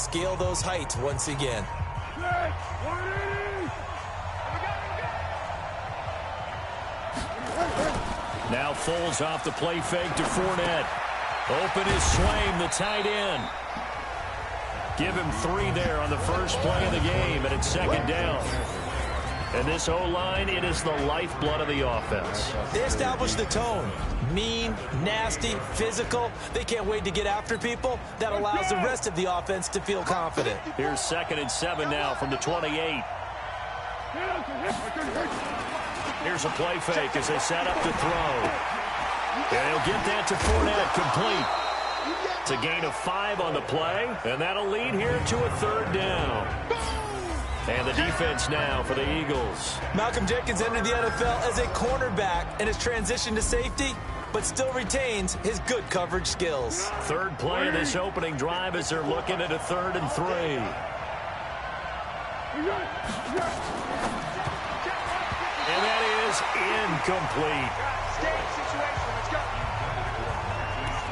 scale those heights once again. Now Foles off the play fake to Fournette. Open is Swaim, the tight end. Give him 3 there on the first play of the game, and it's second down. And this O-line, it is the lifeblood of the offense. They establish the tone. Mean, nasty, physical. They can't wait to get after people. That allows the rest of the offense to feel confident. Here's 2nd and 7 now from the 28. Here's a play fake as they set up to throw. And he'll get that to Fournette, complete. It's a gain of 5 on the play, and that'll lead here to a 3rd down. And the defense now for the Eagles. Malcolm Jenkins entered the NFL as a cornerback and has transitioned to safety, but still retains his good coverage skills. 3rd play of this opening drive as they're looking at a 3rd and 3. And that is incomplete.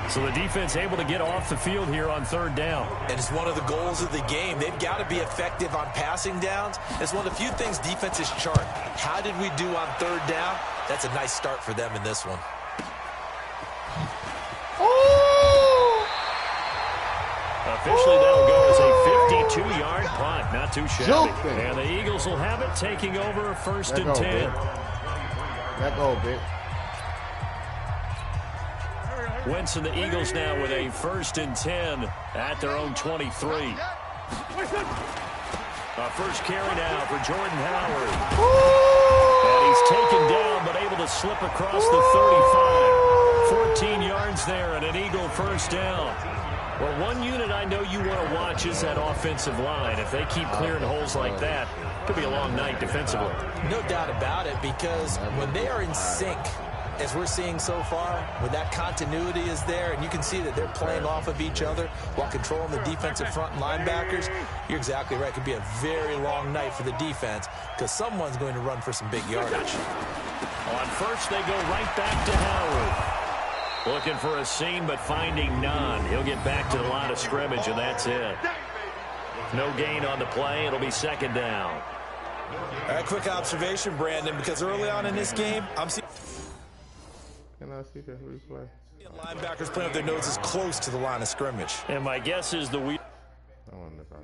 So the defense able to get off the field here on 3rd down. And it's one of the goals of the game. They've got to be effective on passing downs. It's one of the few things defenses chart. How did we do on 3rd down? That's a nice start for them in this one. Officially, that'll go as a 52-yard punt. Not too shabby. And the Eagles will have it, taking over a 1st and 10. Let go, bitch. Wentz and the Eagles now with a 1st and 10 at their own 23. First carry now for Jordan Howard. And he's taken down but able to slip across the 35. 14 yards there and an Eagle 1st down. Well, one unit I know you want to watch is that offensive line. If they keep clearing holes like that, it could be a long night defensively. No doubt about it, because when they are in sync, as we're seeing so far, when that continuity is there, and you can see that they're playing off of each other while controlling the defensive front and linebackers, you're exactly right. It could be a very long night for the defense because someone's going to run for some big yardage. On first, they go right back to Howard. Looking for a seam, but finding none. He'll get back to the line of scrimmage, and that's it. No gain on the play. It'll be 2nd down. All right, quick observation, Brandon, because early on in this game, I'm seeing Can I see that replay? linebackers putting up their noses close to the line of scrimmage. And my guess is the I wonder if I...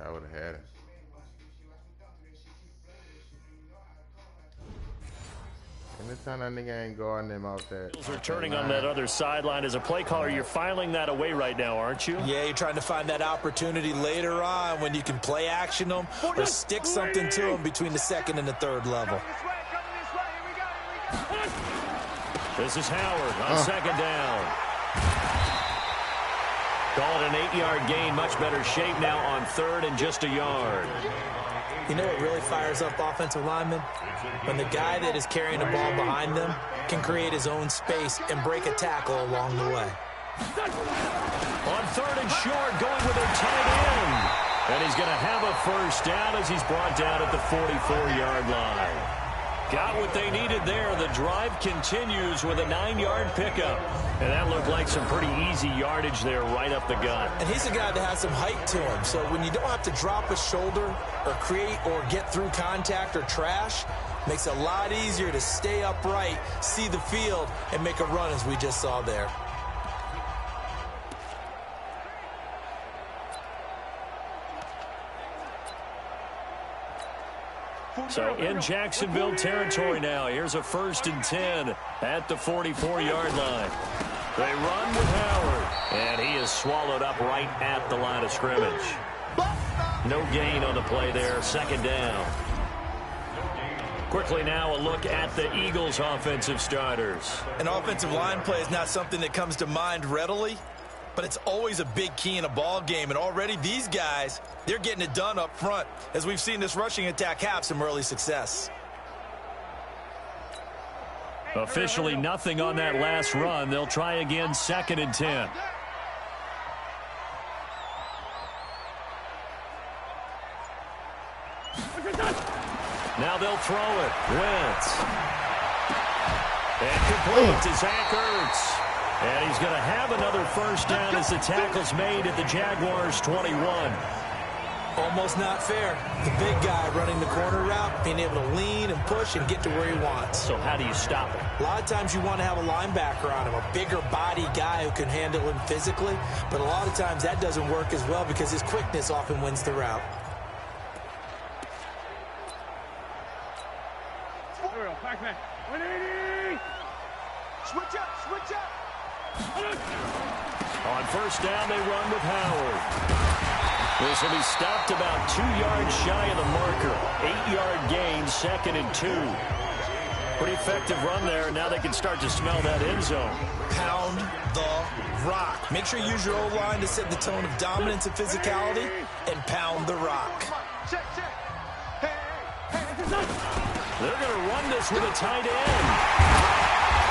I would have had it. Anytime that nigga ain't guarding them out there. Are turning on that other sideline as a play caller. You're filing that away right now, aren't you? Yeah, you're trying to find that opportunity later on when you can play action them or stick something to them between the 2nd and the 3rd level. This is Howard on 2nd down. Called an 8-yard gain. Much better shape now on 3rd and just a yard. You know what really fires up offensive linemen? When the guy that is carrying the ball behind them can create his own space and break a tackle along the way. On 3rd and short, going with a tight end. And he's going to have a 1st down as he's brought down at the 44-yard line. Got what they needed there. The drive continues with a 9-yard pickup. And that looked like some pretty easy yardage there right up the gut. And he's a guy that has some height to him. So when you don't have to drop a shoulder or create or get through contact or trash, makes it a lot easier to stay upright, see the field, and make a run as we just saw there. So in Jacksonville territory now. Here's a 1st and 10 at the 44-yard line. They run with Howard, and he is swallowed up right at the line of scrimmage. No gain on the play there, 2nd down. Quickly now, a look at the Eagles' offensive starters. An offensive line play is not something that comes to mind readily, but it's always a big key in a ball game. And already these guys, they're getting it done up front. As we've seen this rushing attack have some early success. Officially nothing on that last run. They'll try again, 2nd and 10. Now they'll throw it. Wentz. And complete to Zach Ertz. And he's going to have another first down as the tackle's made at the Jaguars' 21. Almost not fair. The big guy running the corner route, being able to lean and push and get to where he wants. So how do you stop it? A lot of times you want to have a linebacker on him, a bigger body guy who can handle him physically. But a lot of times that doesn't work as well because his quickness often wins the route. Switch up, switch up. On first down, they run with Howard. This will be stopped about 2 yards shy of the marker. 8-yard gain, 2nd and 2. Pretty effective run there, and now they can start to smell that end zone. Pound the rock. Make sure you use your O-line to set the tone of dominance and physicality, and pound the rock. Check, check. Hey, hey, hey. They're going to run this with a tight end.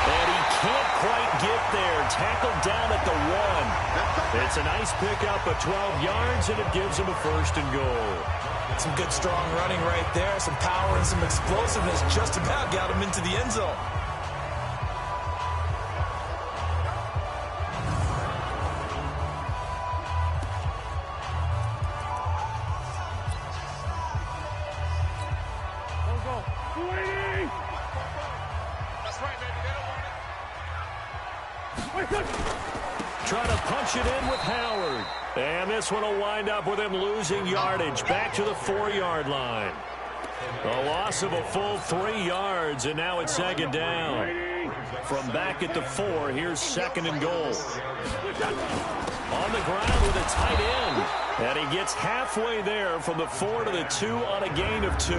And he can't quite get there. Tackled down at the 1. It's a nice pickup of 12 yards, and it gives him a 1st and goal. Some good, strong running right there. Some power and some explosiveness just about got him into the end zone. Trying to punch it in with Howard. And this one will wind up with him losing yardage back to the 4-yard line. A loss of a full 3 yards, and now it's 2nd down. From back at the 4, here's 2nd and goal. On the ground with a tight end. And he gets halfway there from the 4 to the 2 on a gain of 2.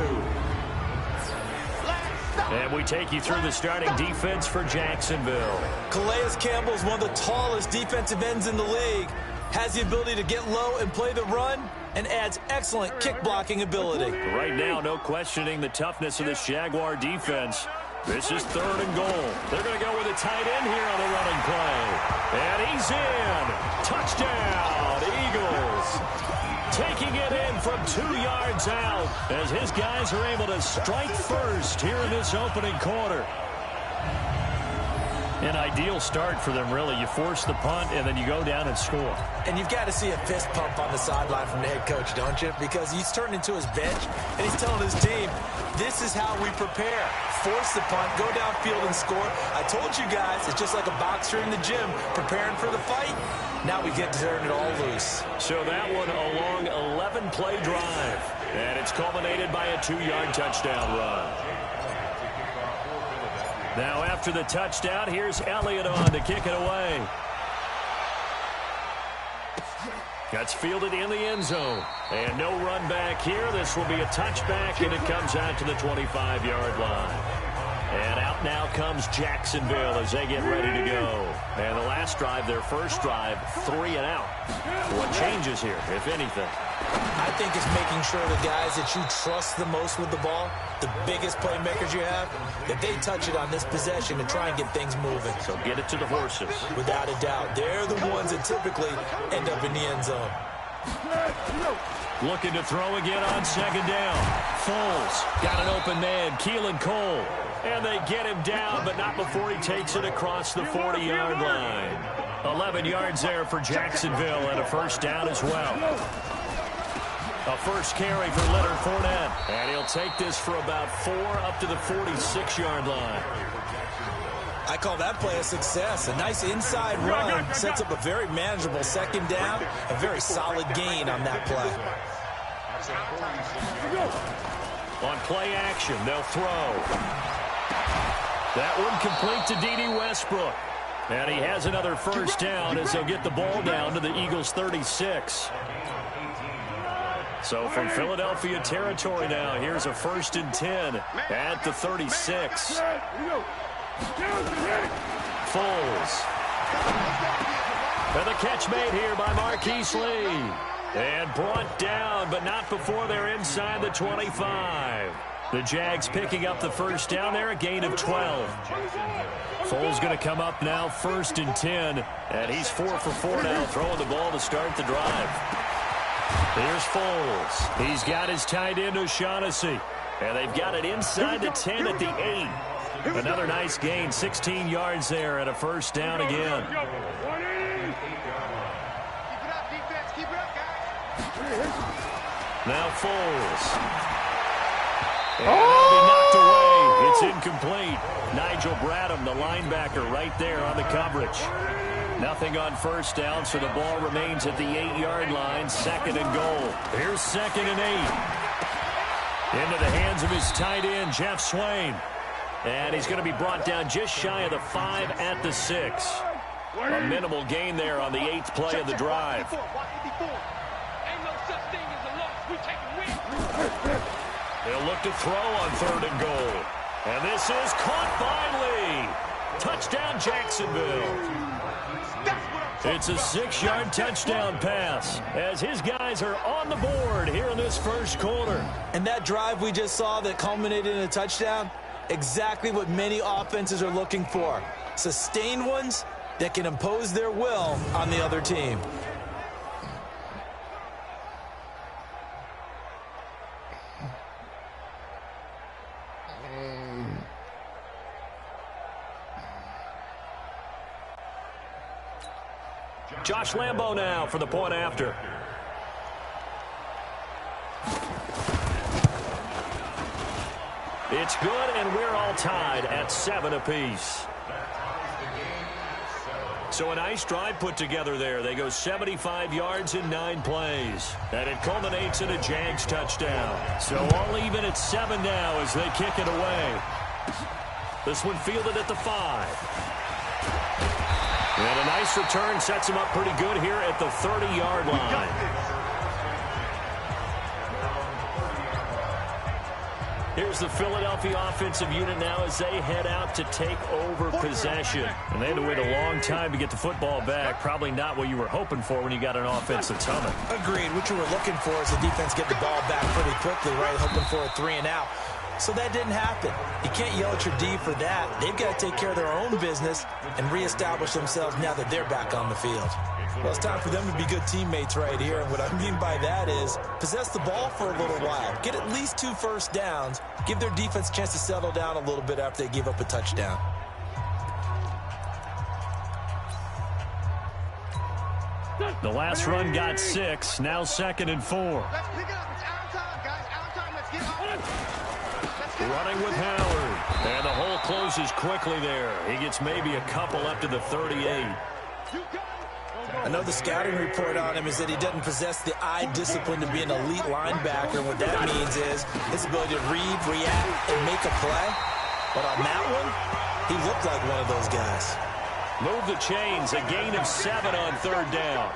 And we take you through the starting defense for Jacksonville. Calais Campbell is one of the tallest defensive ends in the league. Has the ability to get low and play the run, and adds excellent kick blocking ability. Right now, no questioning the toughness of this Jaguar defense. This is 3rd and goal. They're going to go with a tight end here on the running play. And he's in. Touchdown, Eagles. Taking it in from 2 yards out as his guys are able to strike first here in this opening quarter. An ideal start for them, really. You force the punt, and then you go down and score. And you've got to see a fist pump on the sideline from the head coach, don't you? Because he's turned into his bench, and he's telling his team, this is how we prepare. Force the punt, go downfield and score. I told you guys, it's just like a boxer in the gym preparing for the fight. Now we get to turn it all loose. So that one a long 11-play drive. And it's culminated by a 2-yard touchdown run. Now after the touchdown, here's Elliott on to kick it away. That's fielded in the end zone. And no run back here. This will be a touchback, and it comes out to the 25-yard line. And out now comes Jacksonville as they get ready to go. And the last drive, their first drive, 3 and out. What changes here, if anything? I think it's making sure the guys that you trust the most with the ball, the biggest playmakers you have, that they touch it on this possession and try and get things moving. So get it to the horses. Without a doubt. They're the ones that typically end up in the end zone. Looking to throw again on 2nd down. Foles got an open man, Keelan Cole. And they get him down, but not before he takes it across the 40-yard line. 11 yards there for Jacksonville, and a first down as well. A first carry for Leonard Fournette. And he'll take this for about 4 up to the 46-yard line. I call that play a success. A nice inside run sets up a very manageable 2nd down. A very solid gain on that play. On play action, they'll throw. That one complete to D.D. Westbrook. And he has another first down as they'll get the ball down to the Eagles' 36. So from Philadelphia territory now, here's a 1st and 10 at the 36. Foles. And the catch made here by Marquise Lee. And brought down, but not before they're inside the 25. The Jags picking up the first down there, a gain of 12. Foles going to come up now, 1st and 10. And he's 4 for 4 now, throwing the ball to start the drive. Here's Foles. He's got his tight end, O'Shaughnessy. And they've got it inside the 10 at the 8. Another nice gain, 16 yards there and a first down again. Keep it up, defense. Keep it up, guys. Now Foles. And that'll be knocked away. It's incomplete. Nigel Bradham, the linebacker, right there on the coverage. Nothing on first down, so the ball remains at the 8-yard line. 2nd and goal. Here's 2nd and 8. Into the hands of his tight end, Jeff Swain. And he's going to be brought down just shy of the 5 at the 6. A minimal gain there on the 8th play of the drive. Ain't no such thing as a loss. We take a win. They'll look to throw on 3rd and goal. And this is caught by Lee. Touchdown, Jacksonville. It's a 6-yard touchdown pass as his guys are on the board here in this first quarter. And that drive we just saw that culminated in a touchdown, exactly what many offenses are looking for. Sustained ones that can impose their will on the other team. Josh Lambo now for the point after. It's good, and we're all tied at 7 apiece. So a nice drive put together there. They go 75 yards in 9 plays. And it culminates in a Jags touchdown. So all even at 7 now as they kick it away. This one fielded at the 5. And a nice return sets him up pretty good here at the 30-yard line. Here's the Philadelphia offensive unit now as they head out to take over possession. And they had to wait a long time to get the football back. Probably not what you were hoping for when you got an offense that's humming. Agreed. What you were looking for is the defense get the ball back pretty quickly, right? Hoping for a 3 and out. So that didn't happen. You can't yell at your D for that. They've got to take care of their own business and reestablish themselves now that they're back on the field. Well, it's time for them to be good teammates right here. And what I mean by that is possess the ball for a little while. Get at least 2 first downs. Give their defense a chance to settle down a little bit after they give up a touchdown. The last run got 6. Now 2nd and 4. Let's pick it up. It's our time, guys. Our time. Let's get on. Running with Howard. And the hole closes quickly there. He gets maybe a couple up to the 38. I know the scouting report on him is that he doesn't possess the eye discipline to be an elite linebacker. What that means is his ability to read, react, and make a play. But on that one, he looked like one of those guys. Move the chains. A gain of 7 on 3rd down.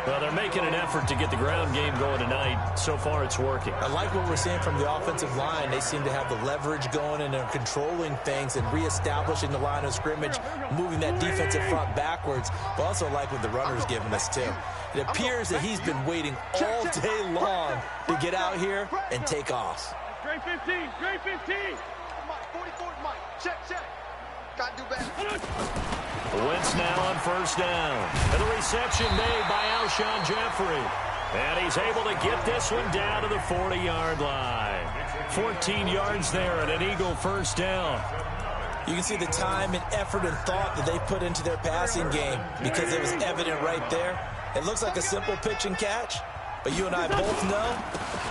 Well, they're making an effort to get the ground game going tonight. So far, it's working. I like what we're seeing from the offensive line. They seem to have the leverage going, and they're controlling things and reestablishing the line of scrimmage, moving that defensive front backwards. But also like what the runner's giving us, too. It appears that he's been waiting all day long to get out here and take off. Grade 15. Grade 15. Mike, 44 Mike. Check. Got to do better. Wentz now on first down. And the reception made by Alshon Jeffrey. And he's able to get this one down to the 40-yard line. 14 yards there and an Eagle first down. You can see the time and effort and thought that they put into their passing game because it was evident right there. It looks like a simple pitch and catch, but you and I both know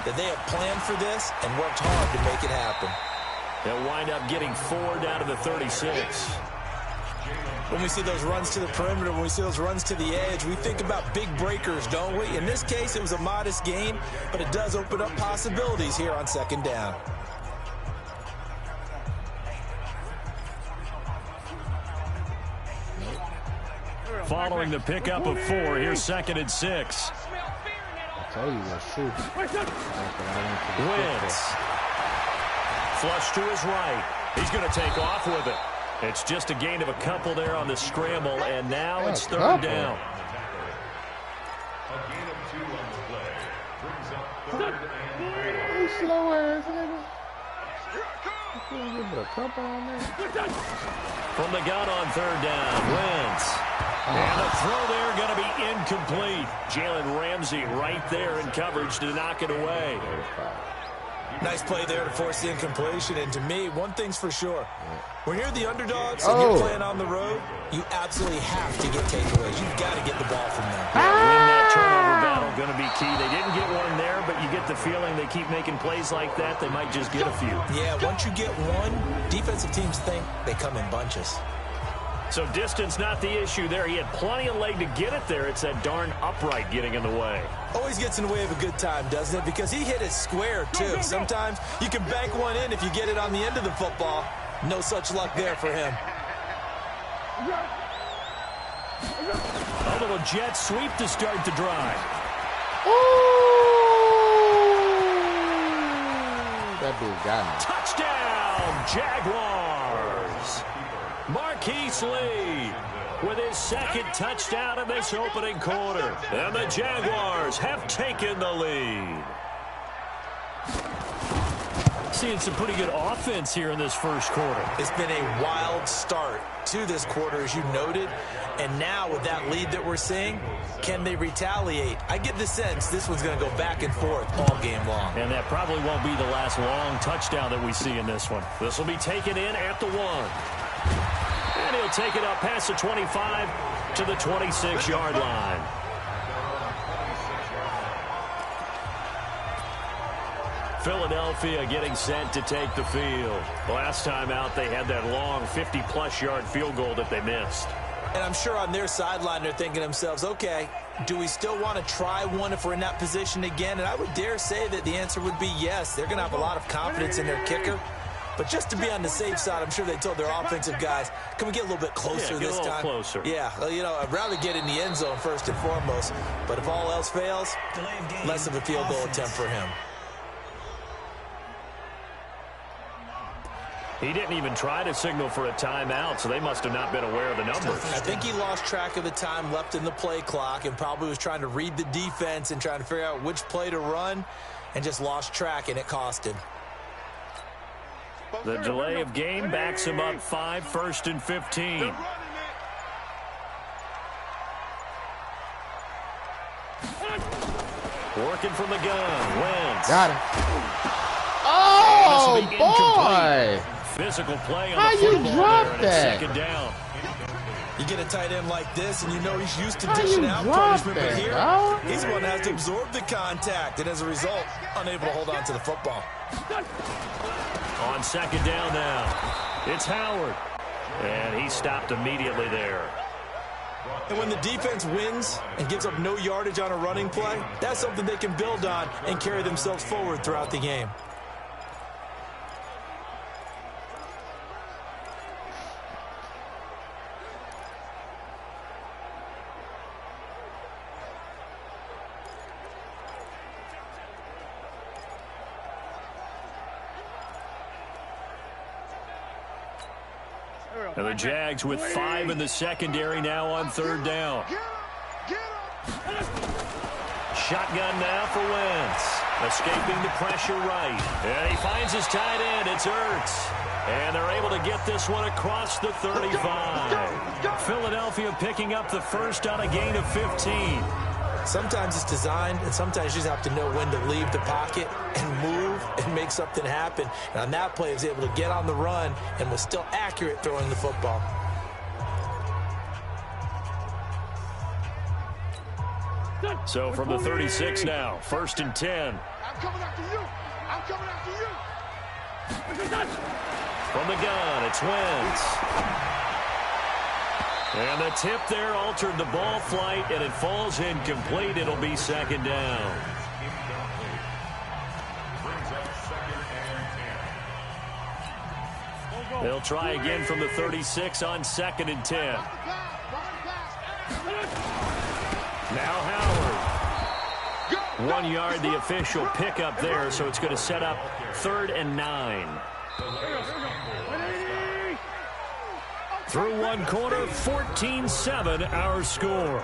that they have planned for this and worked hard to make it happen. They'll wind up getting 4 down to the 36. When we see those runs to the perimeter, when we see those runs to the edge, we think about big breakers, don't we? In this case, it was a modest gain, but it does open up possibilities here on 2nd down. Following the pickup of 4, here's 2nd and 6. I told you let's shoot. Wentz. Flush to his right. He's going to take off with it. It's just a gain of a couple there on the scramble, and now it's 3rd down. You slow ass nigga. Give it a couple on there. From the gun on 3rd down, Wentz. And the throw there going to be incomplete. Jalen Ramsey right there in coverage to knock it away. Nice play there to force the incompletion. And to me, one thing's for sure. When you're the underdogs and you're playing on the road, you absolutely have to get takeaways. You've got to get the ball from them. Yeah, win that turnover battle, going to be key. They didn't get one there, but you get the feeling they keep making plays like that, they might just get a few. Yeah, once you get one, defensive teams think they come in bunches. So distance not the issue there. He had plenty of leg to get it there. It's that darn upright getting in the way. Always gets in the way of a good time, doesn't it? Because he hit it square, too. Sometimes you can bank one in if you get it on the end of the football. No such luck there for him. A little jet sweep to start the drive. Ooh, that dude got me. Touchdown, Jaguars. Marquise Lee with his second touchdown in this opening quarter. And the Jaguars have taken the lead. Seeing some pretty good offense here in this first quarter. It's been a wild start to this quarter, as you noted. And now with that lead that we're seeing, can they retaliate? I get the sense this one's going to go back and forth all game long. And that probably won't be the last long touchdown that we see in this one. This will be taken in at the 1. And he'll take it up past the 25 to the 26-yard line. Philadelphia getting set to take the field. Last time out, they had that long 50-plus yard field goal that they missed. And I'm sure on their sideline they're thinking to themselves, okay, do we still want to try one if we're in that position again? And I would dare say that the answer would be yes. They're going to have a lot of confidence in their kicker. But just to be on the safe side, I'm sure they told their offensive guys, can we get a little bit closer this time? Closer. Yeah, well, you know, I'd rather get in the end zone first and foremost. But if all else fails, less of a field goal attempt for him. He didn't even try to signal for a timeout, so they must have not been aware of the numbers. I think he lost track of the time left in the play clock and probably was trying to read the defense and trying to figure out which play to run and just lost track, and it cost him. The delay of game backs him up 5, 1st and 15. Working from the gun. Wentz. Got him. Oh, boy. Physical play on How the you football drop there, and that? it's 2nd down. You get a tight end like this, and you know he's used to How dishing you out drop punishment, that, but here, dog? he's the one that has to absorb the contact, and as a result, unable to hold on to the football. On 2nd down now, it's Howard. And he stopped immediately there. And when the defense wins and gives up no yardage on a running play, that's something they can build on and carry themselves forward throughout the game. And the Jags with 5 in the secondary now on 3rd down. Shotgun now for Wentz. Escaping the pressure right. And he finds his tight end. It's Ertz. And they're able to get this one across the 35. Philadelphia picking up the first on a gain of 15. Sometimes it's designed, and sometimes you just have to know when to leave the pocket and move and make something happen. And on that play, he was able to get on the run and was still accurate throwing the football. So from the 36 now, 1st and 10. I'm coming after you. I'm coming after you. From the gun, it's Wentz. And the tip there altered the ball flight, and it falls incomplete. It'll be 2nd down. They'll try again from the 36 on 2nd and 10. Now Howard. 1 yard, the official pickup there, so it's going to set up 3rd and 9. Through 1 quarter, 14-7 our score.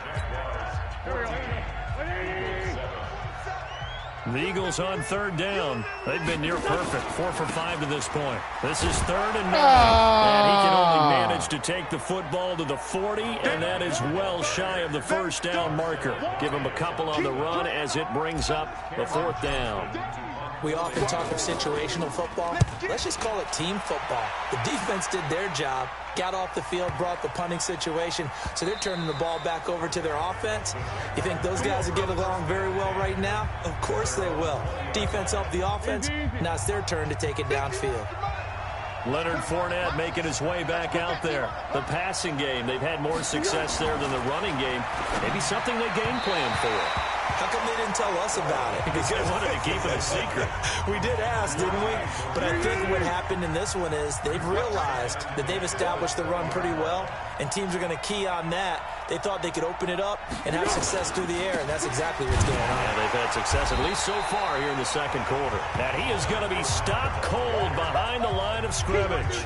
The Eagles on 3rd down. They've been near perfect, 4 for 5 to this point. This is 3rd and 9. And he can only manage to take the football to the 40, and that is well shy of the 1st down marker. Give him a couple on the run as it brings up the 4th down. We often talk of situational football. Let's just call it team football. The defense did their job, got off the field, brought the punting situation, so they're turning the ball back over to their offense. You think those guys are getting along very well right now? Of course they will. Defense helped the offense. Now it's their turn to take it downfield. Leonard Fournette making his way back out there. The passing game, they've had more success there than the running game. Maybe something they game plan for. How come they didn't tell us about it? Because they wanted to keep it a secret. We did ask, didn't we? But I think what happened in this one is they've realized that they've established the run pretty well, and teams are going to key on that. They thought they could open it up and have success through the air, and that's exactly what's going on. Yeah, they've had success, at least so far, here in the second quarter. And he is going to be stopped cold behind the line of scrimmage.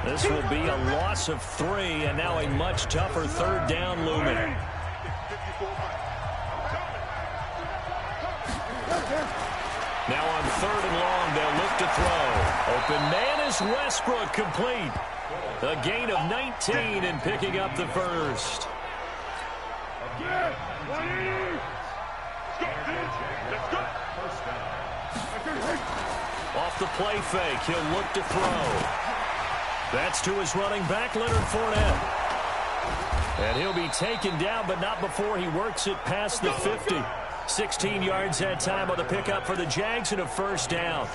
This will be a loss of 3, and now a much tougher third down looming. Now on 3rd and long, they'll look to throw. Open man is Westbrook, complete. A gain of 19 and picking up the first. Off the play fake, he'll look to throw. That's to his running back, Leonard Fournette. And he'll be taken down, but not before he works it past the 50. 16 yards that time on the pickup for the Jags and a first down.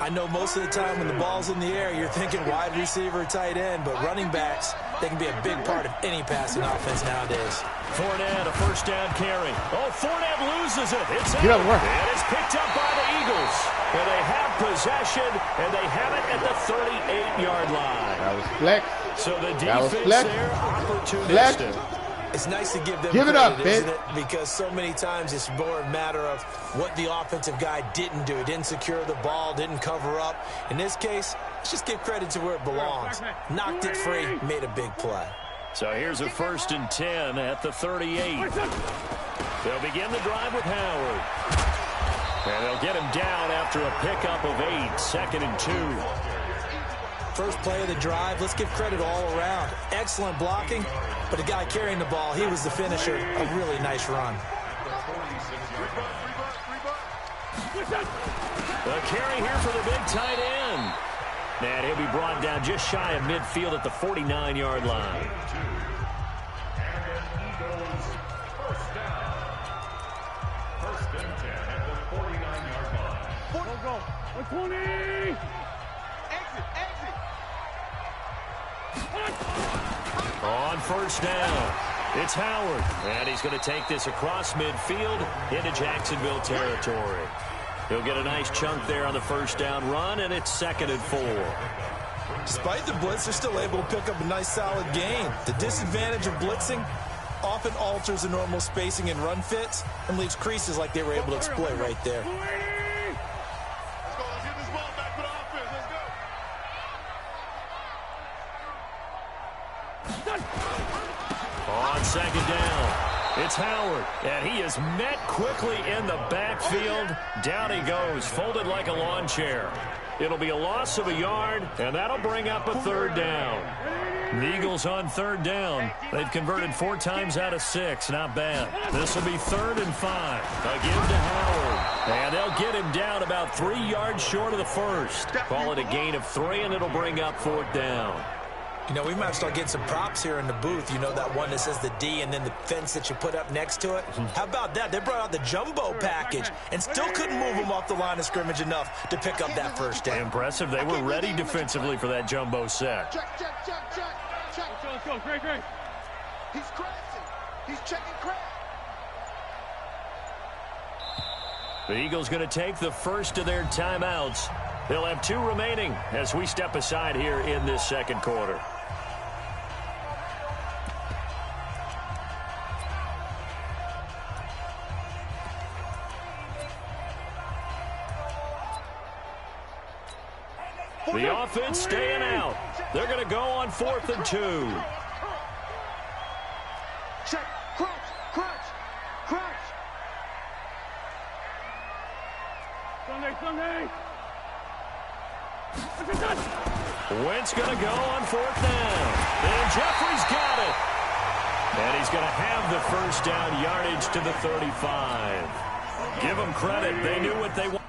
I know most of the time when the ball's in the air, you're thinking wide receiver, tight end, but running backs, they can be a big part of any passing offense nowadays. Fournette, a first down carry. Oh, Fournette loses it. It's out. Get up, work. And it's picked up by the Eagles. And they have possession, and they have it at the 38-yard line. That was flex. So the That was defense flex. there, opportunistic. Flex. It's nice to give them Give it credit, up, isn't bitch. it? Because so many times it's more a matter of what the offensive guy didn't do. He didn't secure the ball, didn't cover up. In this case, let's just give credit to where it belongs. Knocked it free, made a big play. So here's a 1st and 10 at the 38. They'll begin the drive with Howard. And they'll get him down after a pickup of 8, 2nd and 2. First play of the drive, let's give credit all around. Excellent blocking, but the guy carrying the ball, he was the finisher. A really nice run. A carry here for the big tight end. And he'll be brought down just shy of midfield at the 49-yard line. Go. 120. Exit. On first down, it's Howard. And he's going to take this across midfield into Jacksonville territory. He'll get a nice chunk there on the first down run, and it's 2nd and 4. Despite the blitz, they're still able to pick up a nice, solid gain. The disadvantage of blitzing often alters the normal spacing and run fits and leaves creases like they were able to exploit right there. Let's get this ball back for the offense. Let's go. On 2nd down, it's Howard, and he is met quickly in the backfield. Down he goes, folded like a lawn chair. It'll be a loss of a yard, and that'll bring up a 3rd down. The Eagles on 3rd down. They've converted 4 times out of 6. Not bad. This will be 3rd and 5. A give to Howard. And they'll get him down about 3 yards short of the first. Call it a gain of 3, and it'll bring up 4th down. You know, we might start getting some props here in the booth. You know, that one that says the D and then the fence that you put up next to it? How about that? They brought out the jumbo package and still couldn't move them off the line of scrimmage enough to pick up that first down. Impressive. They were ready defensively for that jumbo set. Check. Let's go. Great. He's crashing. He's checking crash. The Eagles going to take the first of their timeouts. They'll have 2 remaining as we step aside here in this second quarter. The offense staying out. They're going to go on 4th and 2. Check. Crunch. Sunday. Wentz going to go on 4th down. And Jeffrey's got it. And he's going to have the first down, yardage to the 35. Give them credit. They knew what they wanted.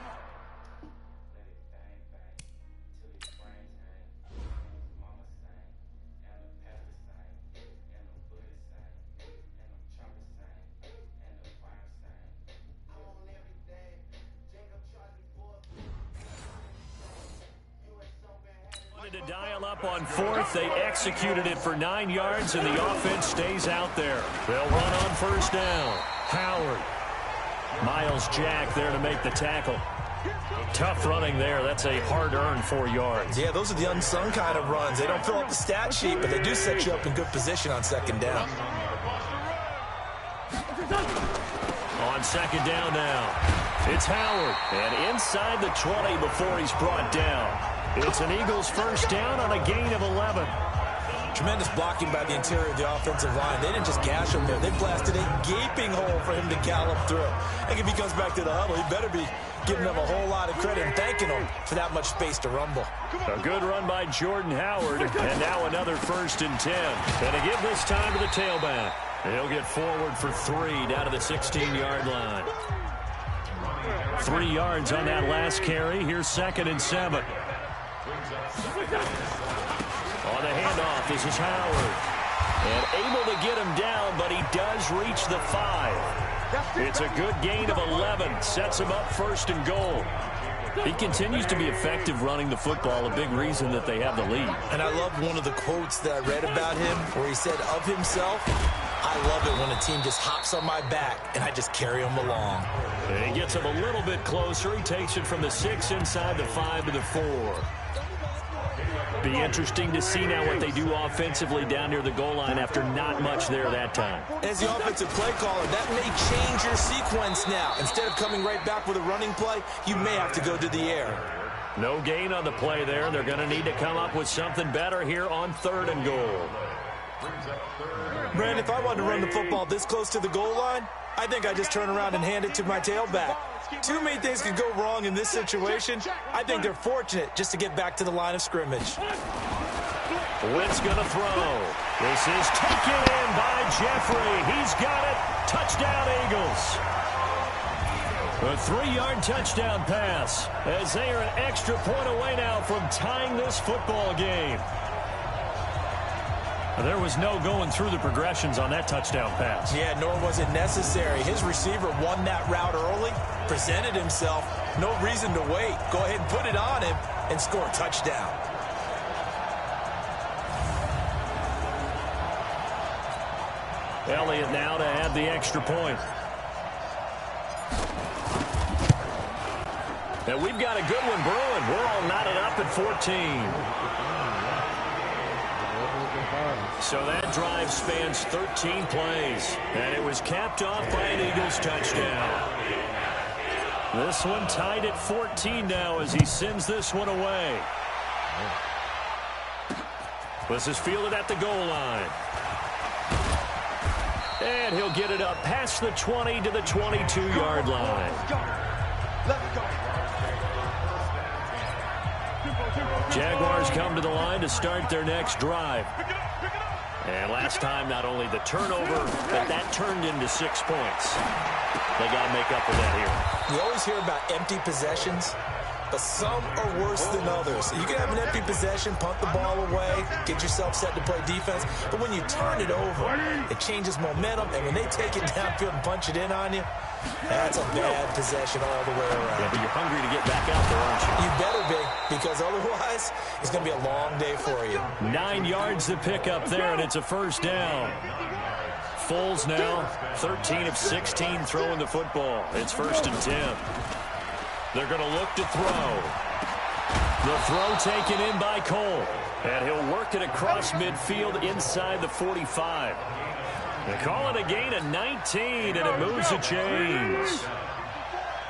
dial up on fourth. They executed it for 9 yards, and the offense stays out there. They'll run on first down. Howard. Miles Jack there to make the tackle. Tough running there. That's a hard-earned 4 yards. Yeah, those are the unsung kind of runs. They don't fill up the stat sheet, but they do set you up in good position on second down. On second down now, it's Howard. And inside the 20 before he's brought down. It's an Eagles first down on a gain of 11. Tremendous blocking by the interior of the offensive line. They didn't just gash him there. They blasted a gaping hole for him to gallop through. I think if he comes back to the huddle, he better be giving them a whole lot of credit and thanking them for that much space to rumble. A good run by Jordan Howard, and now another 1st and 10. And to give this time to the tailback. He'll get forward for 3 down to the 16-yard line. 3 yards on that last carry. Here's 2nd and 7. On the handoff, this is Howard. And able to get him down, but he does reach the 5. It's a good gain of 11. Sets him up 1st and goal. He continues to be effective running the football, a big reason that they have the lead. And I love one of the quotes that I read about him where he said of himself, I love it when a team just hops on my back and I just carry them along. And he gets him a little bit closer. He takes it from the 6 inside the 5 to the 4. Be interesting to see now what they do offensively down near the goal line after not much there that time. As the offensive play caller, that may change your sequence now. Instead of coming right back with a running play, you may have to go to the air. No gain on the play there. They're going to need to come up with something better here on 3rd and goal. Brandon, if I wanted to run the football this close to the goal line, I think I just turn around and hand it to my tailback. Too many things could go wrong in this situation. I think they're fortunate just to get back to the line of scrimmage. Witt's going to throw. This is taken in by Jeffrey. He's got it. Touchdown, Eagles. A 3-yard touchdown pass as they are an extra point away now from tying this football game. There was no going through the progressions on that touchdown pass. Yeah, nor was it necessary. His receiver won that route early, presented himself. No reason to wait. Go ahead and put it on him and score a touchdown. Elliott now to add the extra point. And we've got a good one brewing. We're all knotted up at 14. So that drive spans 13 plays, and it was capped off by an Eagles touchdown. This one tied at 14 now as he sends this one away. This is fielded at the goal line. And he'll get it up past the 20 to the 22-yard line. Jaguars come to the line to start their next drive. And last time, not only the turnover, but that turned into 6 points. They got to make up for that here. You always hear about empty possessions, but some are worse than others. You can have an empty possession, punt the ball away, get yourself set to play defense, but when you turn it over, it changes momentum, and when they take it downfield and punch it in on you, that's a bad possession all the way around. Yeah, but you're hungry to get back out there, aren't you? You better be, because otherwise, it's going to be a long day for you. 9 yards to pick up there, and it's a first down. Foles now, 13 of 16 throwing the football. It's 1st and 10. They're going to look to throw. The throw taken in by Cole. And he'll work it across midfield inside the 45. They call it a gain of 19, and it moves the chains.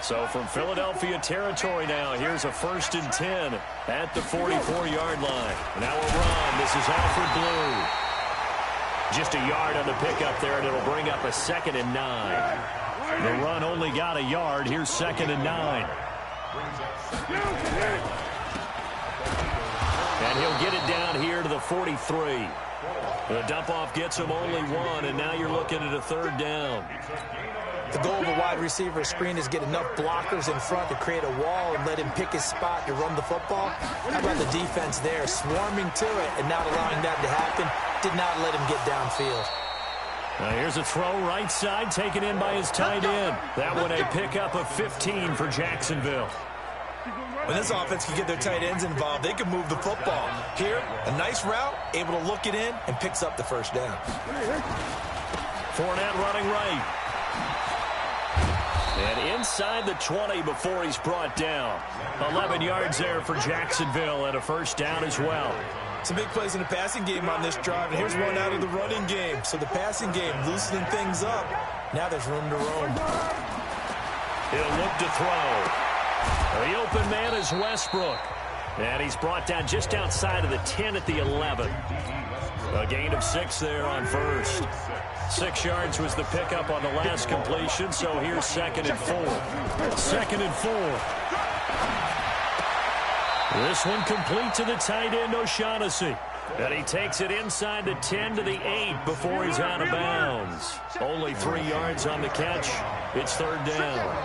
So from Philadelphia territory now, here's a 1st and 10 at the 44-yard line. Now a run. This is Alfred Blue. Just a yard on the pickup there, and it'll bring up a 2nd and 9. The run only got a yard. Here's 2nd and 9. And he'll get it down here to the 43. The dump-off gets him only 1, and now you're looking at a 3rd down. The goal of a wide receiver screen is get enough blockers in front to create a wall and let him pick his spot to run the football. How about the defense there, swarming to it and not allowing that to happen? Did not let him get downfield. Now here's a throw right side taken in by his tight end. That one a pickup of 15 for Jacksonville. When this offense can get their tight ends involved, they can move the football. Here, a nice route, able to look it in, and picks up the first down. Fournette running right. And inside the 20 before he's brought down. 11 yards there for Jacksonville and a first down as well. Some big plays in the passing game on this drive, and here's one out of the running game. So the passing game loosening things up. Now there's room to roam. He'll look to throw. The open man is Westbrook. And he's brought down just outside of the 10 at the 11. A gain of 6 there on first. 6 yards was the pickup on the last completion, so here's 2nd and 4. 2nd and 4. This one complete to the tight end, O'Shaughnessy. And he takes it inside the 10 to the 8 before he's out of bounds. Only 3 yards on the catch. It's 3rd down.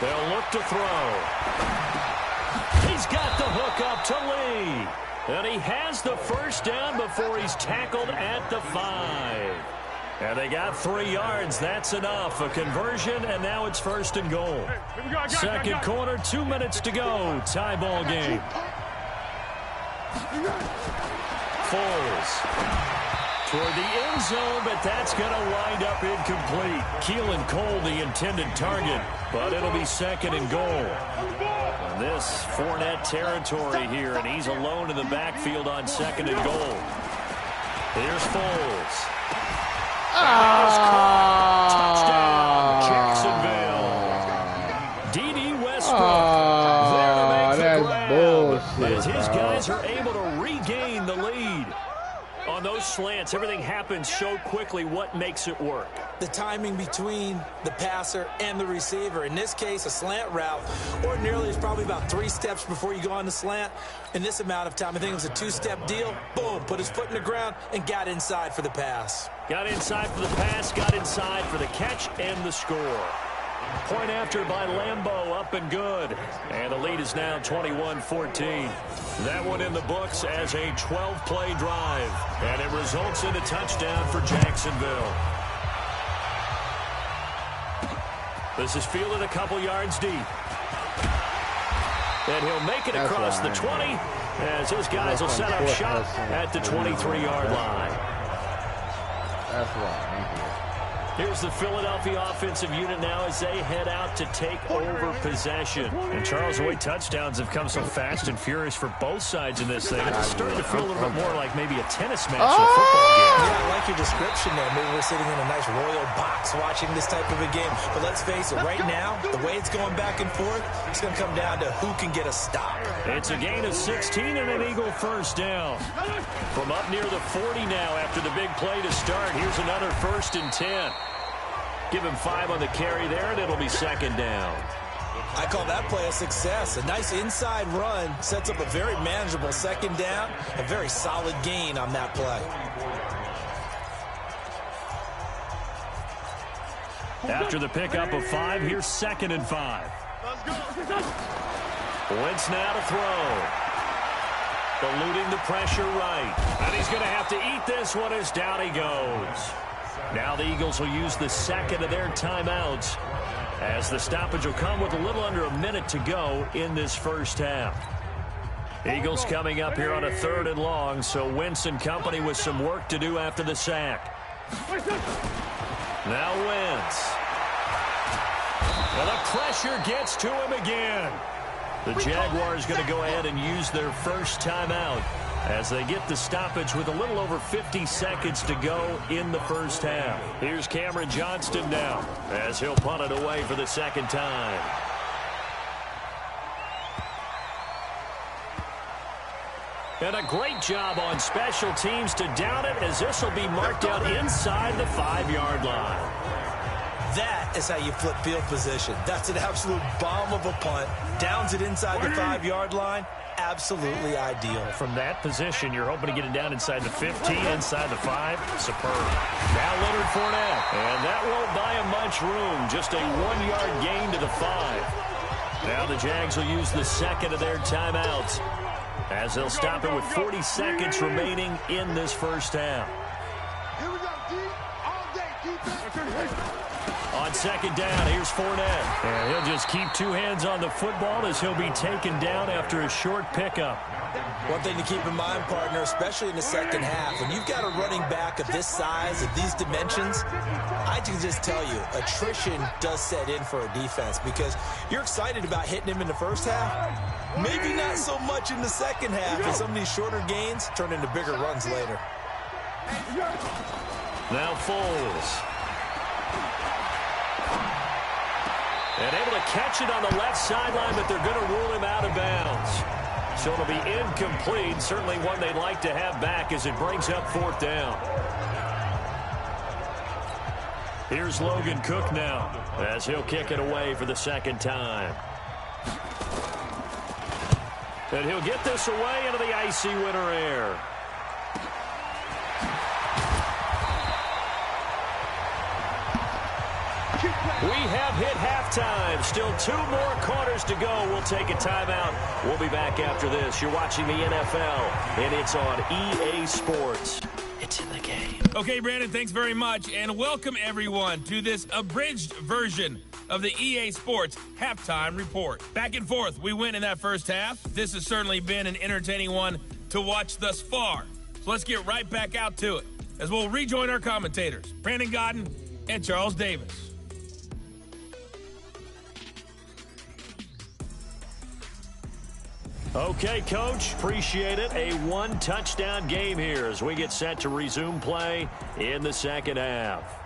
They'll look to throw. He's got the hook up to Lee. And he has the first down before he's tackled at the 5. And they got 3 yards. That's enough. A conversion, and now it's 1st and goal. Second quarter, 2 minutes to go. Tie ball game. Foles toward the end zone, but that's going to wind up incomplete. Keelan Cole, the intended target, but it'll be 2nd and goal. And this Fournette territory here, and he's alone in the backfield on 2nd and goal. Here's Foles. Touchdown, Jacksonville. D.D. Westbrook there to make the grab. As his guys are able to regain the lead. On those slants, everything happens so quickly. What makes it work? The timing between the passer and the receiver. In this case, a slant route ordinarily is probably about 3 steps before you go on the slant. In this amount of time, I think it was a 2-step deal. Boom, put his foot in the ground and got inside for the pass. Got inside for the pass, got inside for the catch and the score. Point after by Lambeau, up and good. And the lead is now 21-14. That one in the books as a 12-play drive. And it results in a touchdown for Jacksonville. This is fielded a couple yards deep. And he'll make it across the 20 as his guys will set up shop at the 23-yard line. That's right. Here's the Philadelphia offensive unit now as they head out to take over possession. And Charles, the way touchdowns have come so fast and furious for both sides in this thing, it's starting to feel a little bit more like maybe a tennis match than a football game. Yeah, I like your description there. Maybe we're sitting in a nice royal box watching this type of a game. But let's face it, right now, the way it's going back and forth, it's going to come down to who can get a stop. It's a gain of 16 and an Eagle first down. From up near the 40 now after the big play to start, here's another 1st and 10. Give him 5 on the carry there, and it'll be 2nd down. I call that play a success. A nice inside run sets up a very manageable 2nd down. A very solid gain on that play. After the pickup of 5, here's 2nd and 5. Wentz now to throw. Eluding the pressure right. And he's going to have to eat this one as down he goes. Now the Eagles will use the 2nd of their timeouts as the stoppage will come with a little under a minute to go in this first half. Eagles coming up here on a 3rd and long, so Wentz and company with some work to do after the sack. Now Wentz. And the pressure gets to him again. The Jaguars going to go ahead and use their first timeout as they get the stoppage with a little over 50 seconds to go in the first half. Here's Cameron Johnston now as he'll punt it away for the 2nd time. And a great job on special teams to down it as this will be marked out inside the 5-yard line. That is how you flip field position. That's an absolute bomb of a punt. Downs it inside the 5-yard line. Absolutely ideal. From that position, you're hoping to get it down inside the 15, inside the 5. Superb. Now Leonard Fournette. And that won't buy him much room. Just a 1-yard gain to the 5. Now the Jags will use the 2nd of their timeouts as they'll stop it with 40 seconds remaining in this first half. Here we go, D. All day, defense. On second down, here's Fournette. And he'll just keep two hands on the football as he'll be taken down after a short pickup. One thing to keep in mind, partner, especially in the second half, when you've got a running back of this size, of these dimensions, I can just tell you, attrition does set in for a defense because you're excited about hitting him in the first half. Maybe not so much in the second half, and some of these shorter gains turn into bigger runs later. Now Foles. And able to catch it on the left sideline, but they're going to rule him out of bounds. So it'll be incomplete. Certainly one they'd like to have back as it brings up fourth down. Here's Logan Cook now as he'll kick it away for the second time. And he'll get this away into the icy winter air. We have hit halftime. Still 2 more quarters to go. We'll take a timeout. We'll be back after this. You're watching the NFL, and it's on EA Sports. It's in the game. Okay, Brandon, thanks very much. And welcome, everyone, to this abridged version of the EA Sports Halftime Report. Back and forth, we win in that first half. This has certainly been an entertaining one to watch thus far. So let's get right back out to it as we'll rejoin our commentators, Brandon Godden and Charles Davis. Okay, Coach, appreciate it. A 1-touchdown game here as we get set to resume play in the second half.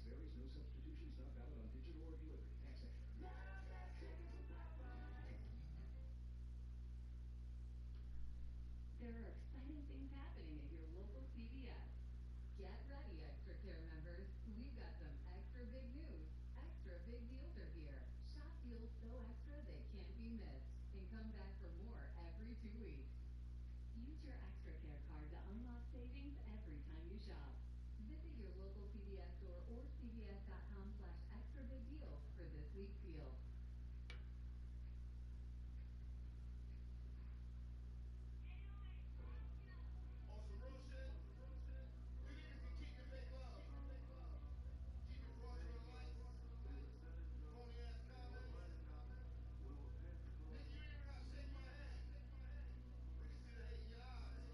varies. No substitutions. Not valid on digital or delivery. Tax extra. There are exciting things happening at your local CVS. Get ready, Extra Care members. We've got some extra big news. Extra big deals are here. Shop deals so extra they can't be missed. And come back for more every 2 weeks. Use your Extra Care card to unlock savings every time you shop. Visit your local CVS store or cvs.com/extra big deals for this week's deal. On some real shit, you niggas can keep your fake love. Keep your fraudulent likes, phony ass comments. Nigga, you ain't even gotta shake my hand. We can see the hate in your eyes.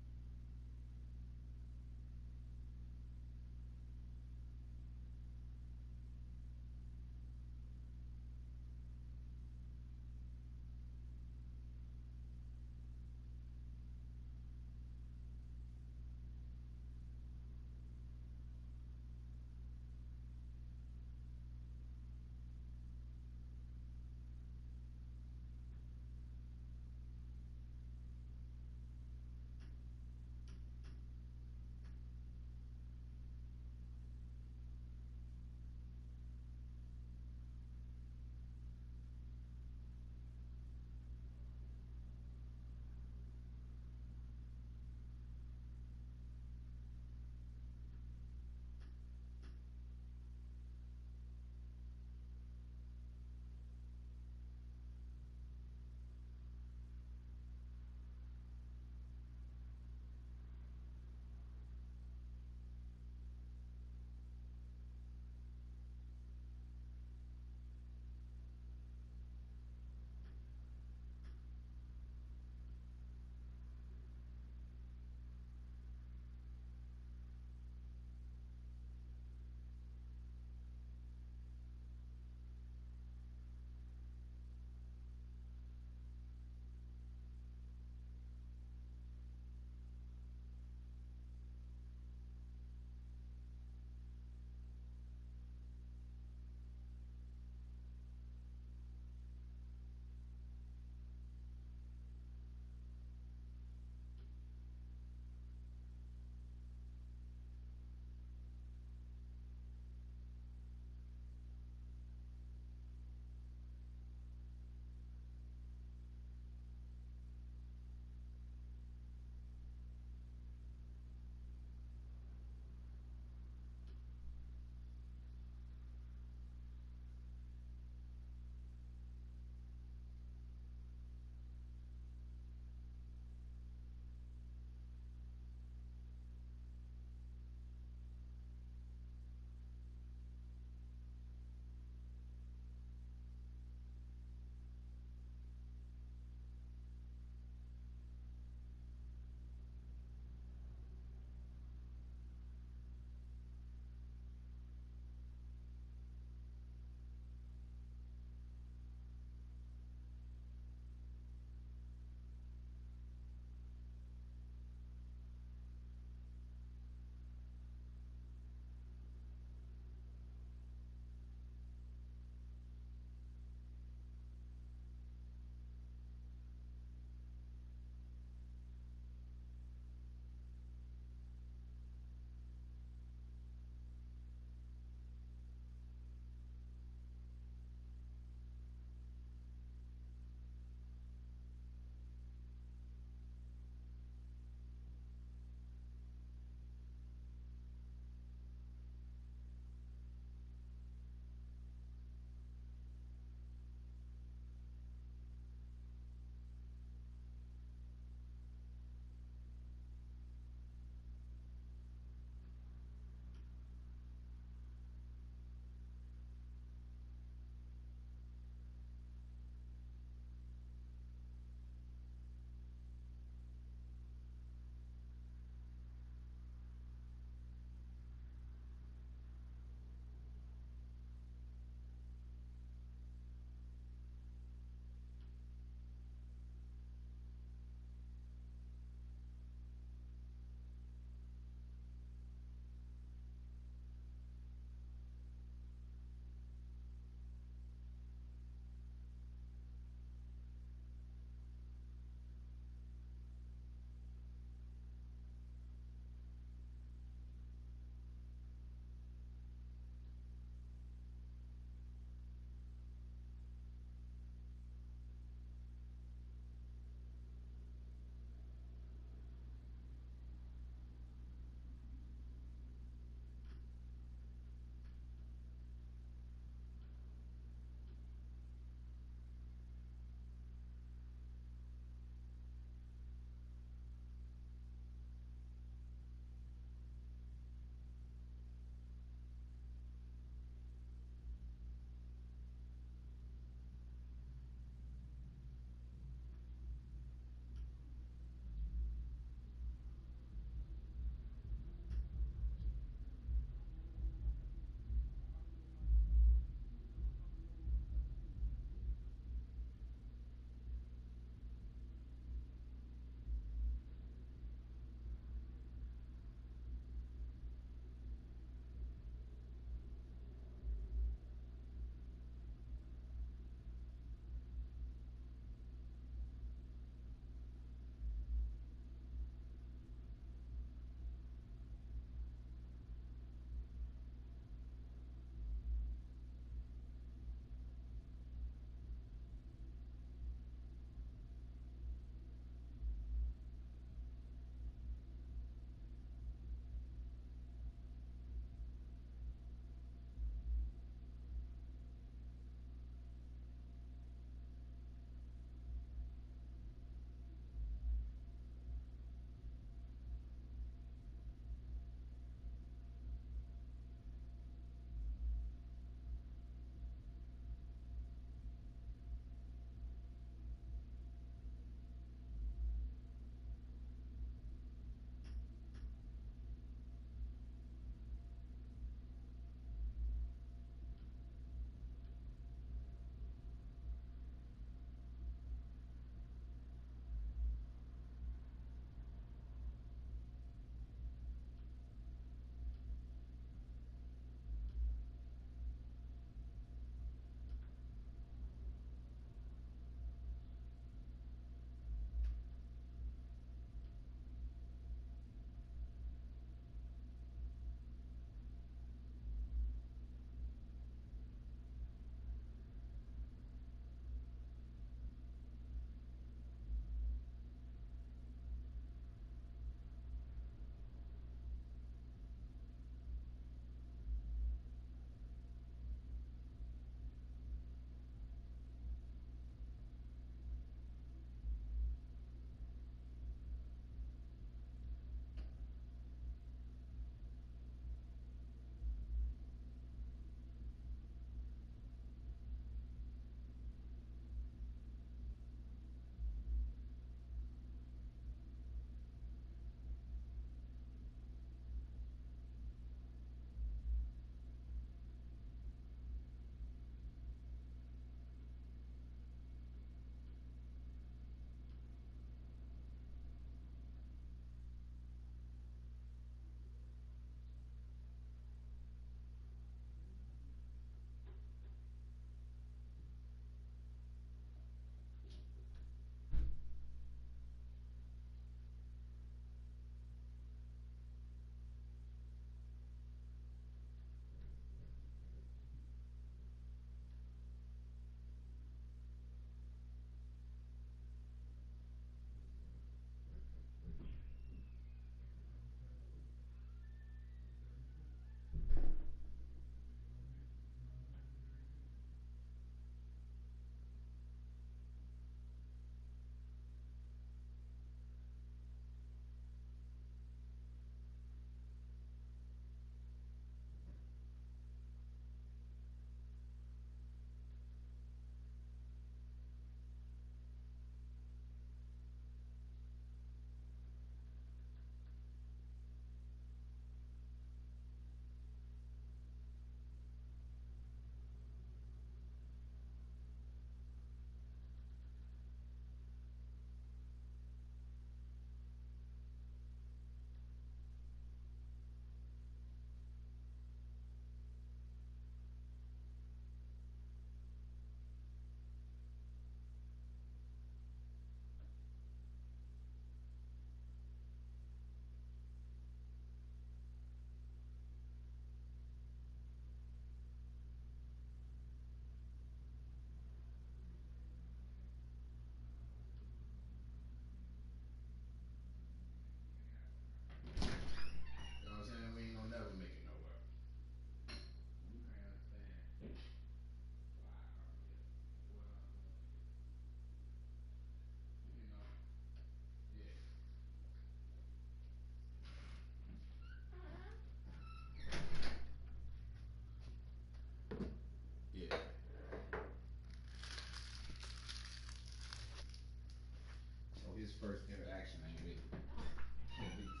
first interaction ain't with at least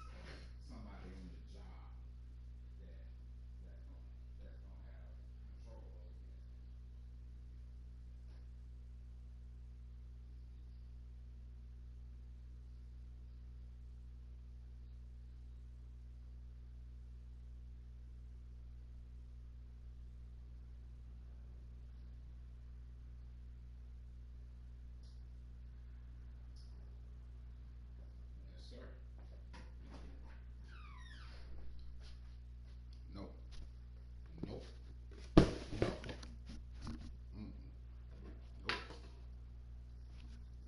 somebody on the job that's gonna have control over that. Yes, sir. Nope. Nope. Nope. Mm-mm. Nope.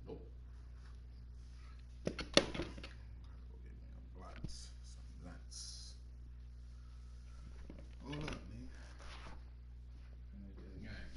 Nope. Gotta go get me a blunts. Some blunts. Hold up, man. Finish this game.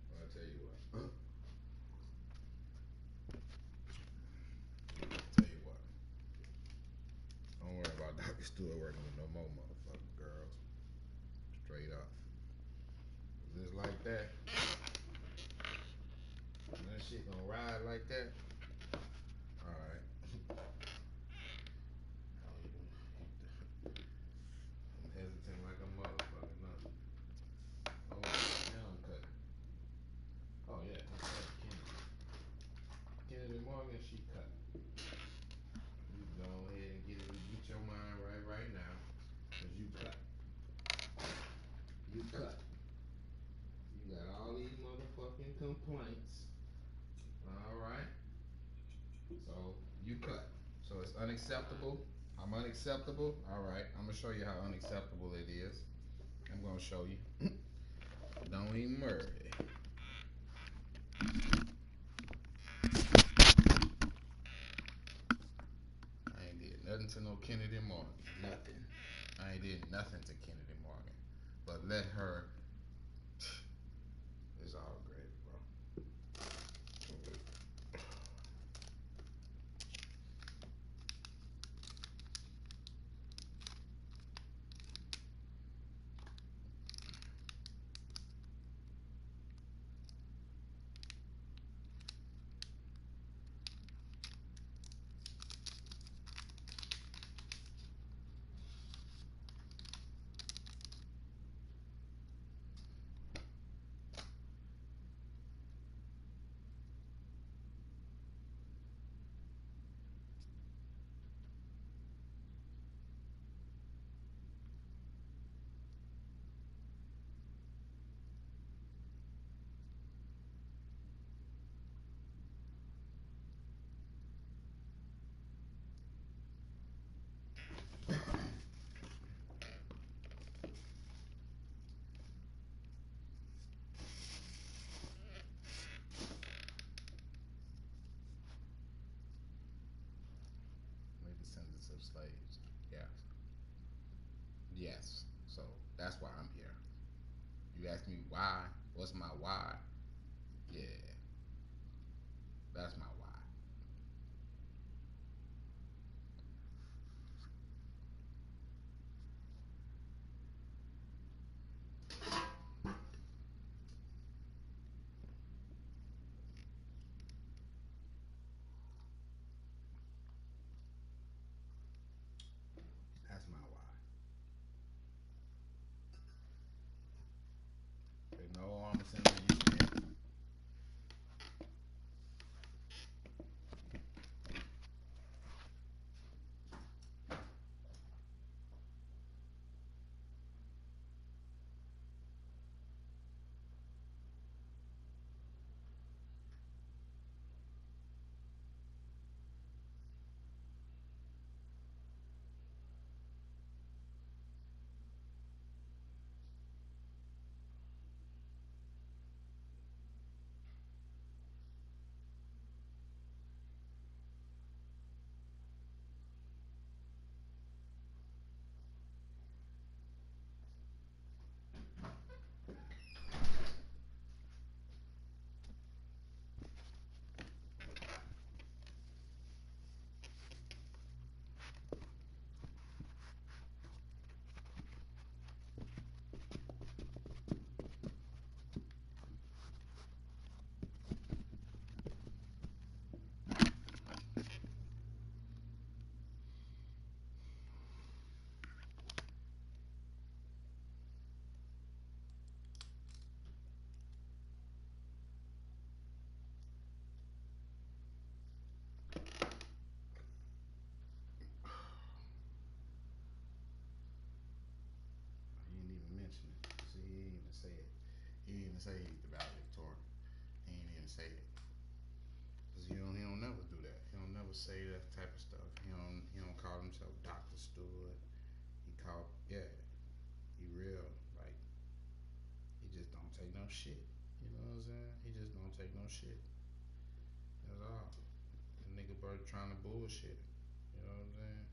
Well, I tell you what. Tell you what. Don't worry about Dr. Stewart working with no more motherfucking girls. Straight up. Just like that. That shit gonna ride like that. Alright. I'm hesitant like a motherfucker, no. Oh, now I'm cutting. Oh yeah, that's right, Kennedy. Kennedy Morgan, she cut. You go ahead and get your mind right now. Cause you cut. You cut. You got all these motherfucking complaints. Alright. So you cut. So it's unacceptable. I'm unacceptable. Alright. I'm gonna show you how unacceptable it is. I'm gonna show you. Don't even worry. I ain't did nothing to no Kennedy Morgan. Nothing. I ain't did nothing to Kennedy Morgan. But let her. It's all great, bro. Made descendants of slaves. Yes. Yes. So that's why I'm here. You ask me why? What's my why? Yeah. That's my why. That's my why. say that type of stuff. He don't call himself Dr. Stewart. He called, yeah, he real. Like, he just don't take no shit. You know what I'm saying? He just don't take no shit. That's all. The nigga bird trying to bullshit. You know what I'm saying?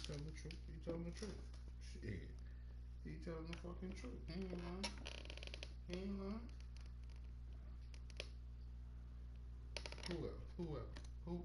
He telling the truth. He telling the truth. Shit. He telling the fucking truth. He ain't lying. He ain't lying. Who else? Who else? Who?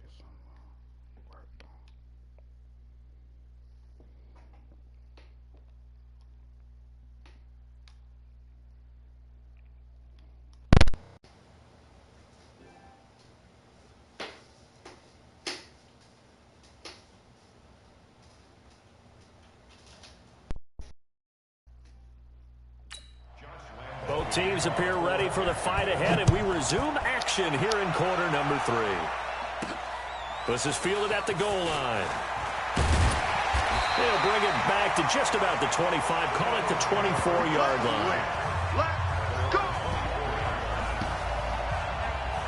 Get some work done. Both teams appear ready for the fight ahead, and we resume action here in quarter number 3. This is fielded at the goal line. They'll bring it back to just about the 25, call it the 24-yard line.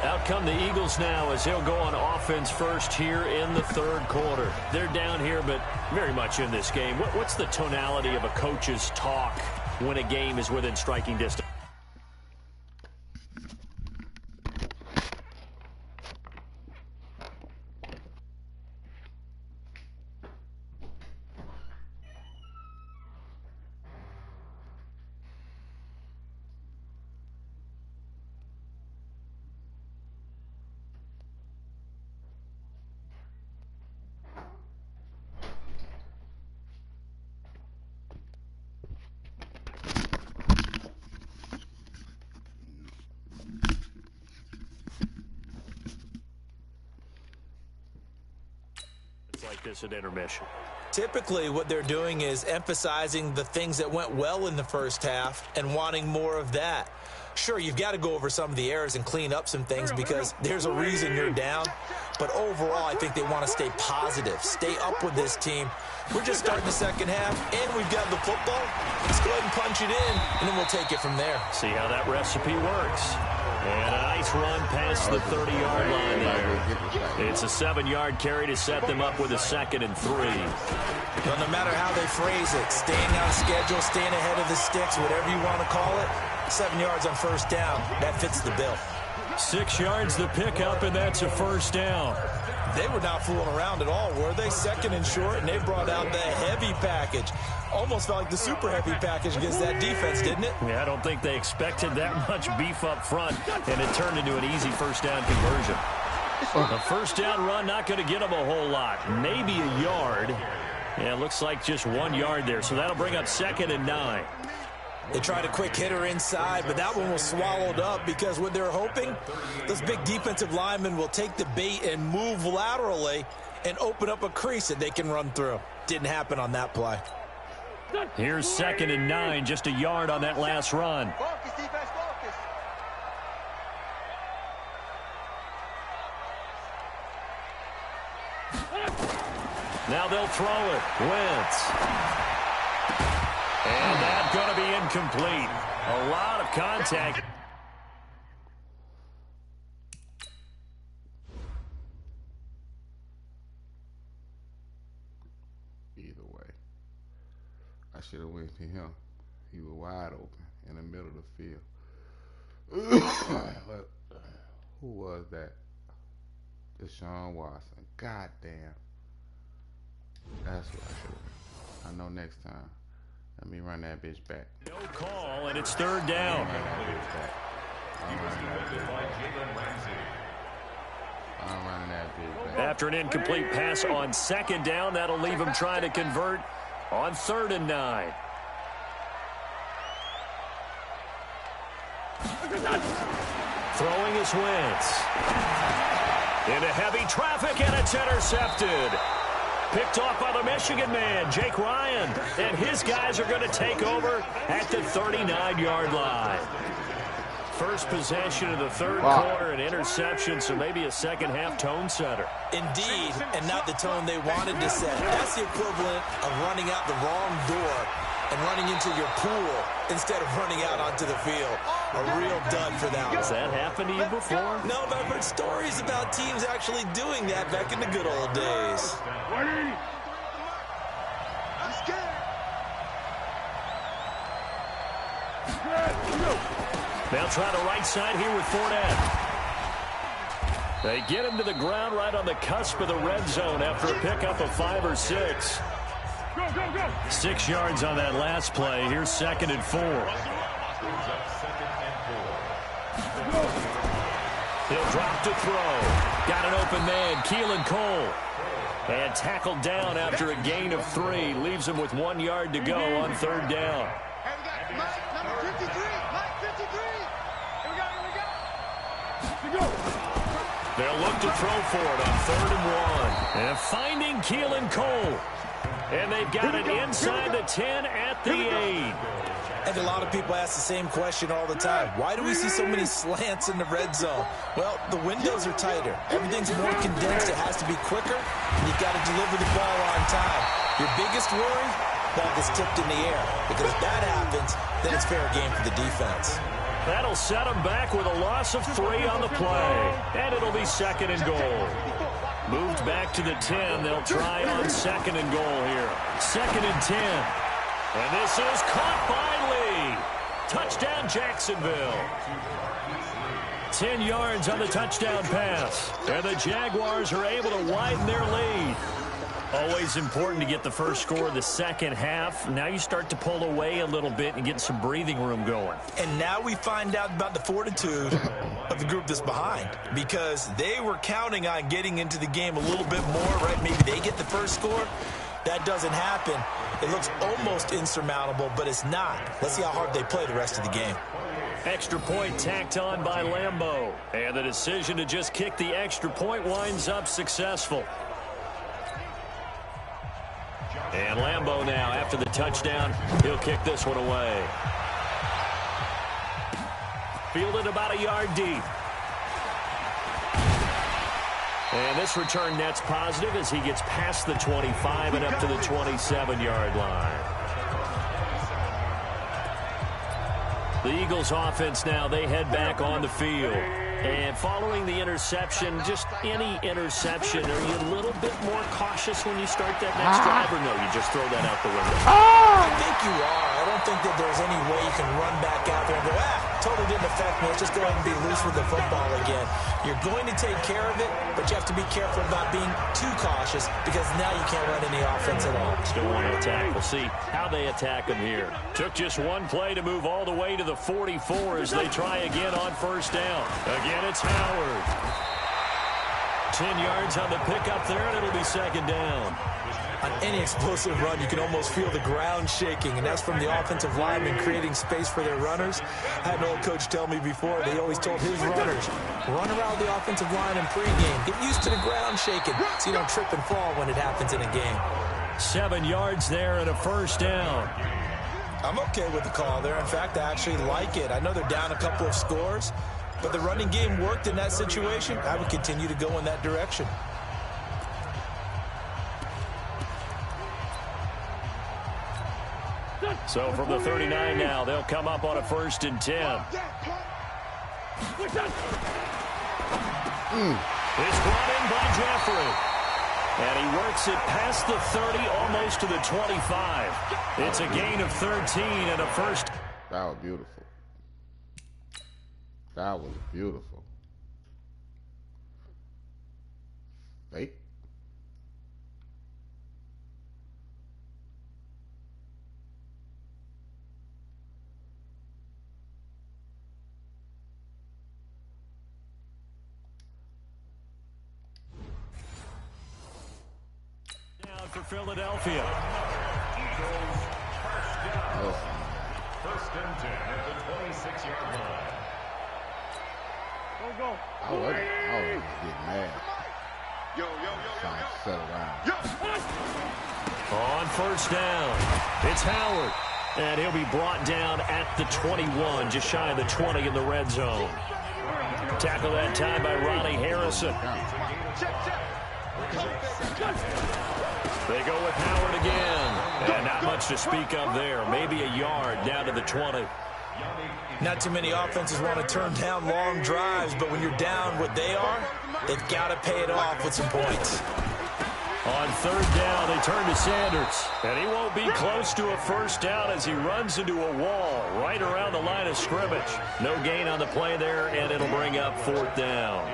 Out come the Eagles now as they'll go on offense first here in the third quarter. They're down here, but very much in this game. What's the tonality of a coach's talk when a game is within striking distance? practice at intermission. Typically, what they're doing is emphasizing the things that went well in the first half and wanting more of that. Sure, you've got to go over some of the errors and clean up some things because there's a reason you're down. But overall, I think they want to stay positive, stay up with this team. We're just starting the second half, and we've got the football. Let's go ahead and punch it in, and then we'll take it from there. See how that recipe works. And a nice run past the 30-yard line there. It's a 7-yard carry to set them up with a 2nd and 3. Well, no matter how they phrase it, staying on schedule, staying ahead of the sticks, whatever you want to call it, 7 yards on first down, that fits the bill. 6 yards the pickup, and that's a first down. They were not fooling around at all, were they? 2nd and short, and they brought out the heavy package. Almost felt like the super heavy package against that defense, didn't it? Yeah, I don't think they expected that much beef up front, and it turned into an easy first down conversion. A first down run not going to get them a whole lot. Maybe a yard. Yeah, it looks like just 1 yard there, so that'll bring up 2nd and 9. They tried a quick hitter inside, but that one was swallowed up because what they're hoping, those big defensive linemen will take the bait and move laterally and open up a crease that they can run through. Didn't happen on that play. Here's 2nd and 9, just a yard on that last run. Focus, defense, focus. Now they'll throw it. Wentz. And that's going to be incomplete. A lot of contact. Either way, I should have went to him. He was wide open in the middle of the field. Who was that? Deshaun Watson. God damn. That's what I should have. I know next time. Let me run that bitch back. No call, and it's 3rd down. I'm running that bitch back. After an incomplete pass on 2nd down, that'll leave him trying to convert on 3rd and 9. Throwing is Wentz. Into heavy traffic, and it's intercepted. Picked off by the Michigan man, Jake Ryan. And his guys are going to take over at the 39-yard line. First possession of the third quarter, an interception, so maybe a second-half tone setter. Indeed, and not the tone they wanted to set. That's the equivalent of running out the wrong door and running into your pool instead of running out onto the field. A real dud for that one. Has that happened to you before? No, but I've heard stories about teams actually doing that back in the good old days. They'll try the right side here with Fournette. They get him to the ground right on the cusp of the red zone after a pickup of 5 or 6. 6 yards on that last play. Here's 2nd and 4. He'll drop to throw. Got an open man, Keelan Cole. And tackled down after a gain of 3. Leaves him with 1 yard to go on 3rd down. Number 53, Mike 53. Here we go. They'll look to throw for it on 3rd and 1. And finding Keelan Cole. And they've got it inside the 10 at the 8. And a lot of people ask the same question all the time. Why do we see so many slants in the red zone? Well, the windows are tighter. Everything's more condensed. It has to be quicker. And you've got to deliver the ball on time. Your biggest worry? Ball gets tipped in the air. Because if that happens, then it's fair game for the defense. That'll set them back with a loss of 3 on the play. And it'll be 2nd and goal. Moved back to the 10. They'll try on 2nd and goal here. 2nd and 10. And this is caught by Lee. Touchdown, Jacksonville. 10 yards on the touchdown pass. And the Jaguars are able to widen their lead. Always important to get the first score of the second half. Now you start to pull away a little bit and get some breathing room going. And now we find out about the fortitude of the group that's behind, because they were counting on getting into the game a little bit more, right? Maybe they get the first score. That doesn't happen. It looks almost insurmountable, but it's not. Let's see how hard they play the rest of the game. Extra point tacked on by Lambeau. And the decision to just kick the extra point winds up successful. And Lambeau now, after the touchdown, he'll kick this one away. Fielded about a yard deep. And this return net's positive as he gets past the 25 and up to the 27-yard line. The Eagles offense now, they head back on the field. And following the interception, just any interception, are you a little bit more cautious when you start that next drive, or no, you just throw that out the window? I think you are. I don't think that there's any way you can run back out there and go, totally didn't affect me. Let's just go ahead and be loose with the football again. You're going to take care of it, but you have to be careful about being too cautious because now you can't run any offense at all. Still want to attack. We'll see how they attack him here. Took just one play to move all the way to the 44 as they try again on first down. Again, it's Howard. 10 yards on the pickup there, and it'll be second down. On any explosive run, you can almost feel the ground shaking, and that's from the offensive linemen creating space for their runners. I had an old coach tell me before, they always told his runners, run around the offensive line in pregame. Get used to the ground shaking so you don't trip and fall when it happens in a game. 7 yards there and a first down. I'm okay with the call there. In fact, I actually like it. I know they're down a couple of scores, but the running game worked in that situation. I would continue to go in that direction. So from the 39 now, they'll come up on a 1st and 10. It's brought in by Jeffrey. And he works it past the 30, almost to the 25. It's a gain of 13 and a first. That was beautiful. That was beautiful. Fake. For Philadelphia. First and 10 at the 26-yard line. Go. I was getting mad. Trying to settle down. On first down, it's Howard. And he'll be brought down at the 21, just shy of the 20 in the red zone. Tackle that time by Ronnie Harrison. They go with Howard again. And not much to speak of there. Maybe a yard down to the 20. Not too many offenses want to turn down long drives, but when you're down what they are, they've got to pay it off with some points. On third down, they turn to Sanders. And he won't be close to a first down as he runs into a wall right around the line of scrimmage. No gain on the play there, and it'll bring up 4th down.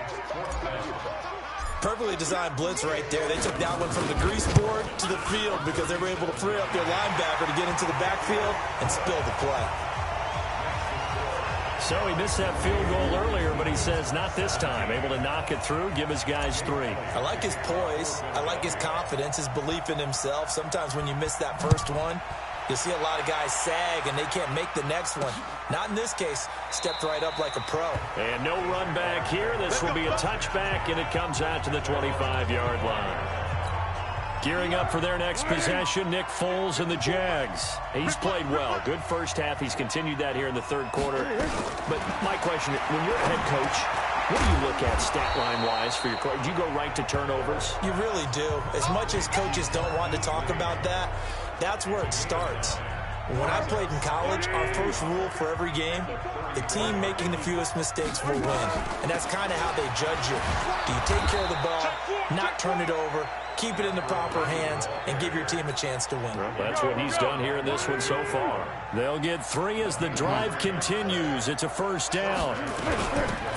Perfectly designed blitz right there. They took that one from the grease board to the field because they were able to free up their linebacker to get into the backfield and spill the play. So he missed that field goal earlier, but he says not this time. Able to knock it through, give his guys 3. I like his poise. I like his confidence, his belief in himself. Sometimes when you miss that first one, you see a lot of guys sag and they can't make the next one. Not in this case. Stepped right up like a pro. And no run back here. This will be a touchback, and it comes out to the 25-yard line. Gearing up for their next possession, Nick Foles and the Jags. He's played well. Good first half. He's continued that here in the third quarter. But my question, when you're a head coach, what do you look at stat line-wise for your coach? Do you go right to turnovers? You really do. As much as coaches don't want to talk about that, that's where it starts. When I played in college, our first rule for every game, the team making the fewest mistakes will win. And that's kind of how they judge you. Do you take care of the ball, not turn it over, keep it in the proper hands, and give your team a chance to win? Well, that's what he's done here in this one so far. They'll get 3 as the drive continues. It's a first down.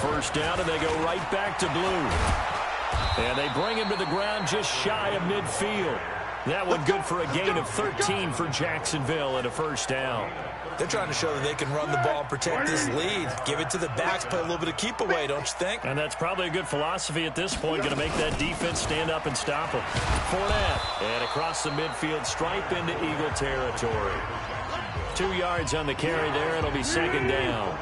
First down, and they go right back to blue. And they bring him to the ground just shy of midfield. That one good for a gain of 13 for Jacksonville and a first down. They're trying to show that they can run the ball and protect this lead. Give it to the backs, play a little bit of keep away, don't you think? And that's probably a good philosophy at this point. Going to make that defense stand up and stop them. Fournette. And across the midfield stripe into Eagle territory. 2 yards on the carry there. It'll be second down.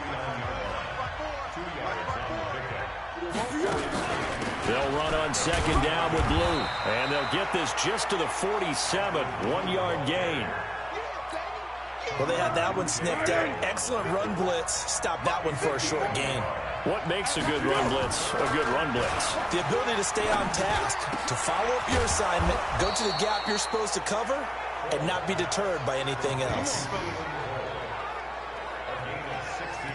They'll run on on second down with Blue. And they'll get this just to the 47, 1-yard gain. Well, they had that one sniffed out. Excellent run blitz. Stop that one for a short gain. What makes a good run blitz a good run blitz? The ability to stay on task, to follow up your assignment, go to the gap you're supposed to cover, and not be deterred by anything else.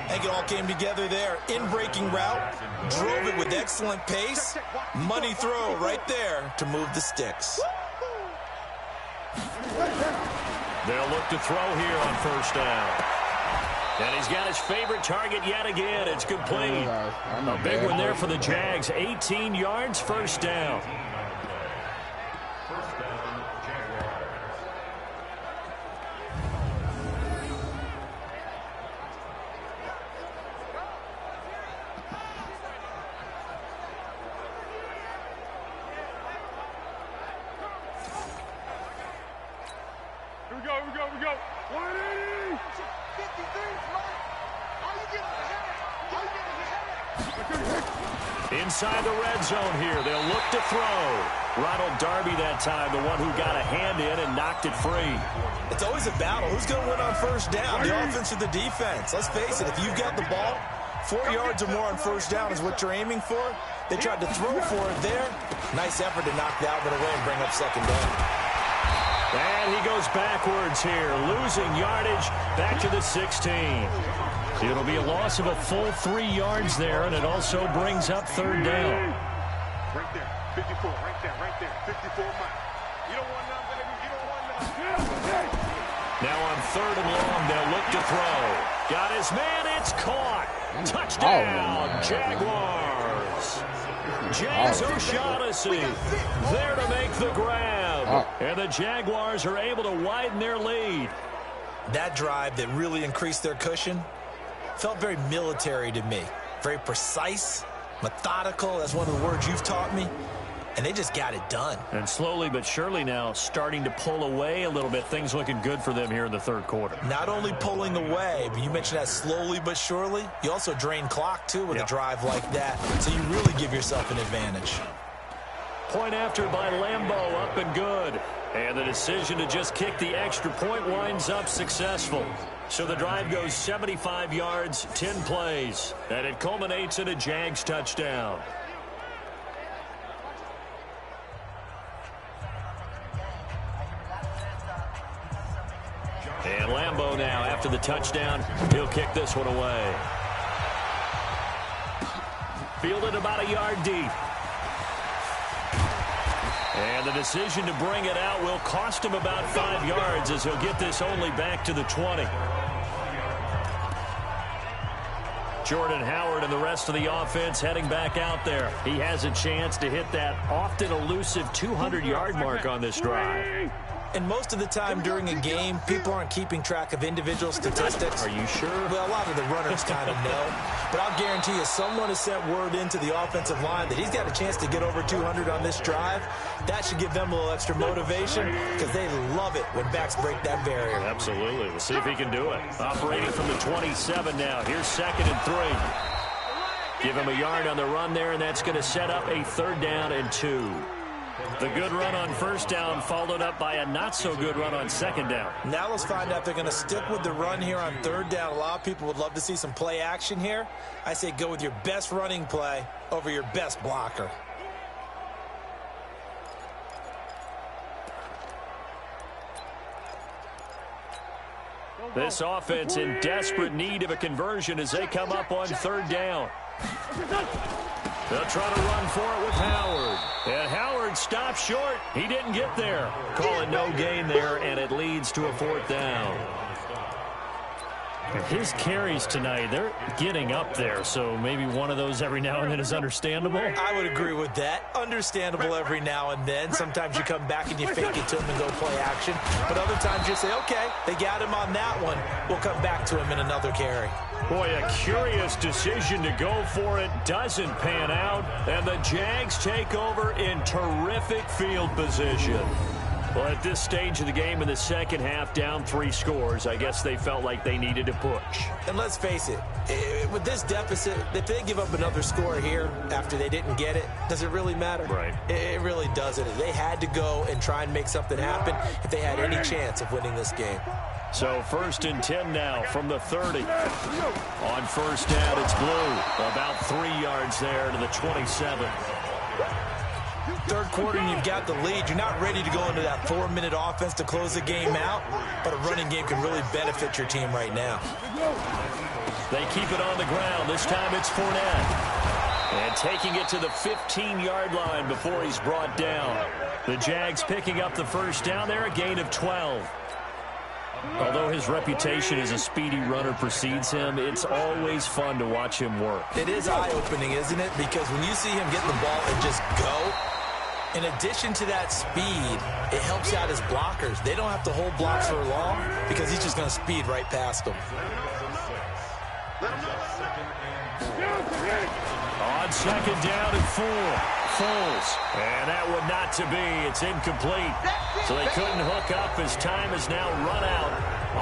I think it all came together there. In-breaking route, drove it with excellent pace. Money throw right there to move the sticks. They'll look to throw here on first down. And he's got his favorite target yet again. It's complete. A big one there for the Jags. 18 yards, first down. Here we go. 180! 53, how you getting Inside the red zone here. They'll look to throw. Ronald Darby that time, the one who got a hand in and knocked it free. It's always a battle. Who's going to win on first down, the offense or the defense? Let's face it, if you've got the ball, 4 yards or more on first down is what you're aiming for. They tried to throw for it there. Nice effort to knock that one away and bring up second down. And he goes backwards here, losing yardage back to the 16. It'll be a loss of a full 3 yards there, and it also brings up third down. Right there, 54, right there, 54 miles. You don't want none, baby, you don't want none. Now on third and long, they'll look to throw. Got his man, it's caught. Touchdown, Jaguars. James O'Shaughnessy there to make the grab. And the Jaguars are able to widen their lead. That drive that really increased their cushion felt very military to me. Very precise, methodical. That's one of the words you've taught me. And they just got it done. And slowly but surely now starting to pull away a little bit. Things looking good for them here in the third quarter. Not only pulling away, but you mentioned that slowly but surely. You also drain clock, too, with a drive like that. So you really give yourself an advantage. Point after by Lambeau, up and good. And the decision to just kick the extra point winds up successful. So the drive goes 75 yards, 10 plays. And it culminates in a Jags touchdown. And Lambeau now, after the touchdown, he'll kick this one away. Fielded about a yard deep. And the decision to bring it out will cost him about 5 yards as he'll get this only back to the 20. Jordan Howard and the rest of the offense heading back out there. He has a chance to hit that often elusive 200-yard mark on this drive. And most of the time during a game, people aren't keeping track of individual statistics. Are you sure? Well, a lot of the runners kind of know. But I'll guarantee you someone has sent word into the offensive line that he's got a chance to get over 200 on this drive. That should give them a little extra motivation because they love it when backs break that barrier. Absolutely. We'll see if he can do it. Operating from the 27 now. Here's 2nd and 3. Give him a yard on the run there, and that's going to set up a 3rd down and 2. The good run on first down followed up by a not-so-good run on 2nd down. Now let's find out if they're going to stick with the run here on 3rd down. A lot of people would love to see some play action here. I say go with your best running play over your best blocker. This offense in desperate need of a conversion as they come up on 3rd down. They'll try to run for it with Howard. And Howard stops short. He didn't get there. Calling no gain there, and it leads to a 4th down. His carries tonight, they're getting up there, so maybe one of those every now and then is understandable. I would agree with that. Understandable every now and then. Sometimes you come back and you fake it to him and go play action. But other times you say, okay, they got him on that one. We'll come back to him in another carry. Boy, a curious decision to go for it. Doesn't pan out. And the Jags take over in terrific field position. Well, at this stage of the game in the second half, down 3 scores, I guess they felt like they needed to push. And let's face it, with this deficit, if they give up another score here after they didn't get it, does it really matter? Right. It really doesn't. They had to go and try and make something happen if they had any chance of winning this game. So 1st and 10 now from the 30. On first down, it's Blue. About 3 yards there to the 27. Third quarter and you've got the lead. You're not ready to go into that 4-minute offense to close the game out, but a running game can really benefit your team right now. They keep it on the ground. This time it's Fournette. And taking it to the 15-yard line before he's brought down. The Jags picking up the first down there, a gain of 12. Although his reputation as a speedy runner precedes him, it's always fun to watch him work. It is eye-opening, isn't it? Because when you see him get the ball and just go, in addition to that speed, it helps out his blockers. They don't have to hold blocks for long because he's just going to speed right past them. On second down and 4. Foles. And that one not to be. It's incomplete. So they couldn't hook up as time has now run out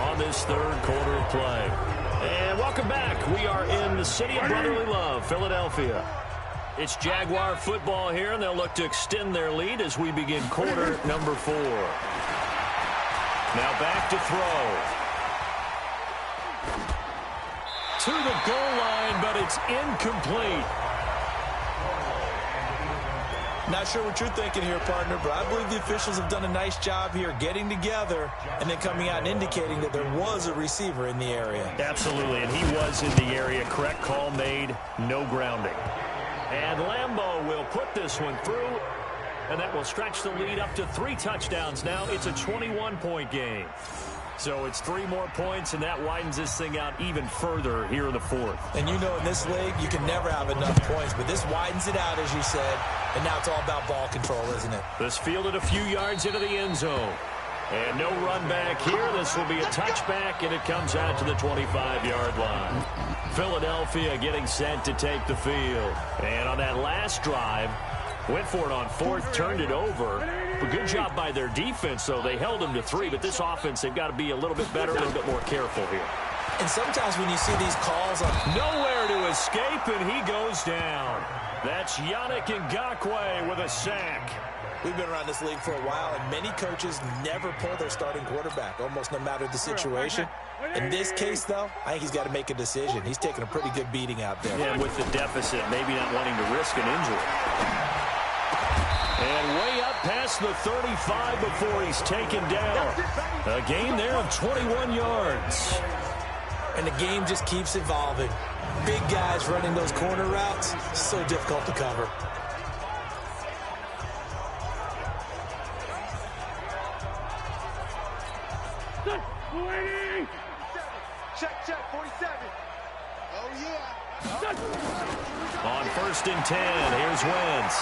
on this third quarter of play. And welcome back. We are in the city of brotherly love, Philadelphia. It's Jaguar football here, and they'll look to extend their lead as we begin quarter number 4. Now back to throw. To the goal line, but it's incomplete. Not sure what you're thinking here, partner, but I believe the officials have done a nice job here getting together and then coming out and indicating that there was a receiver in the area. Absolutely, and he was in the area. Correct call made, no grounding. And Lambeau will put this one through, and that will stretch the lead up to 3 touchdowns now. It's a 21-point game. So it's 3 more points, and that widens this thing out even further here in the 4th. And you know in this league, you can never have enough points, but this widens it out, as you said, and now it's all about ball control, isn't it? This fielded a few yards into the end zone. And no run back here. This will be a touchback, and it comes out to the 25-yard line. Philadelphia getting set to take the field. And on that last drive, went for it on 4th, turned it over. A good job by their defense, though. They held them to 3, but this offense, they've got to be a little bit better, a little bit more careful here. And sometimes when you see these calls on nowhere to escape, and he goes down. That's Yannick Ngakoue with a sack. We've been around this league for a while, and many coaches never pull their starting quarterback, almost no matter the situation. In this case, though, I think he's got to make a decision. He's taking a pretty good beating out there. Yeah, with the deficit, maybe not wanting to risk an injury. And way up past the 35 before he's taken down. A gain there of 21 yards. And the game just keeps evolving. Big guys running those corner routes, so difficult to cover. Check, 47. Oh, yeah. On 1st and 10, here's Wentz.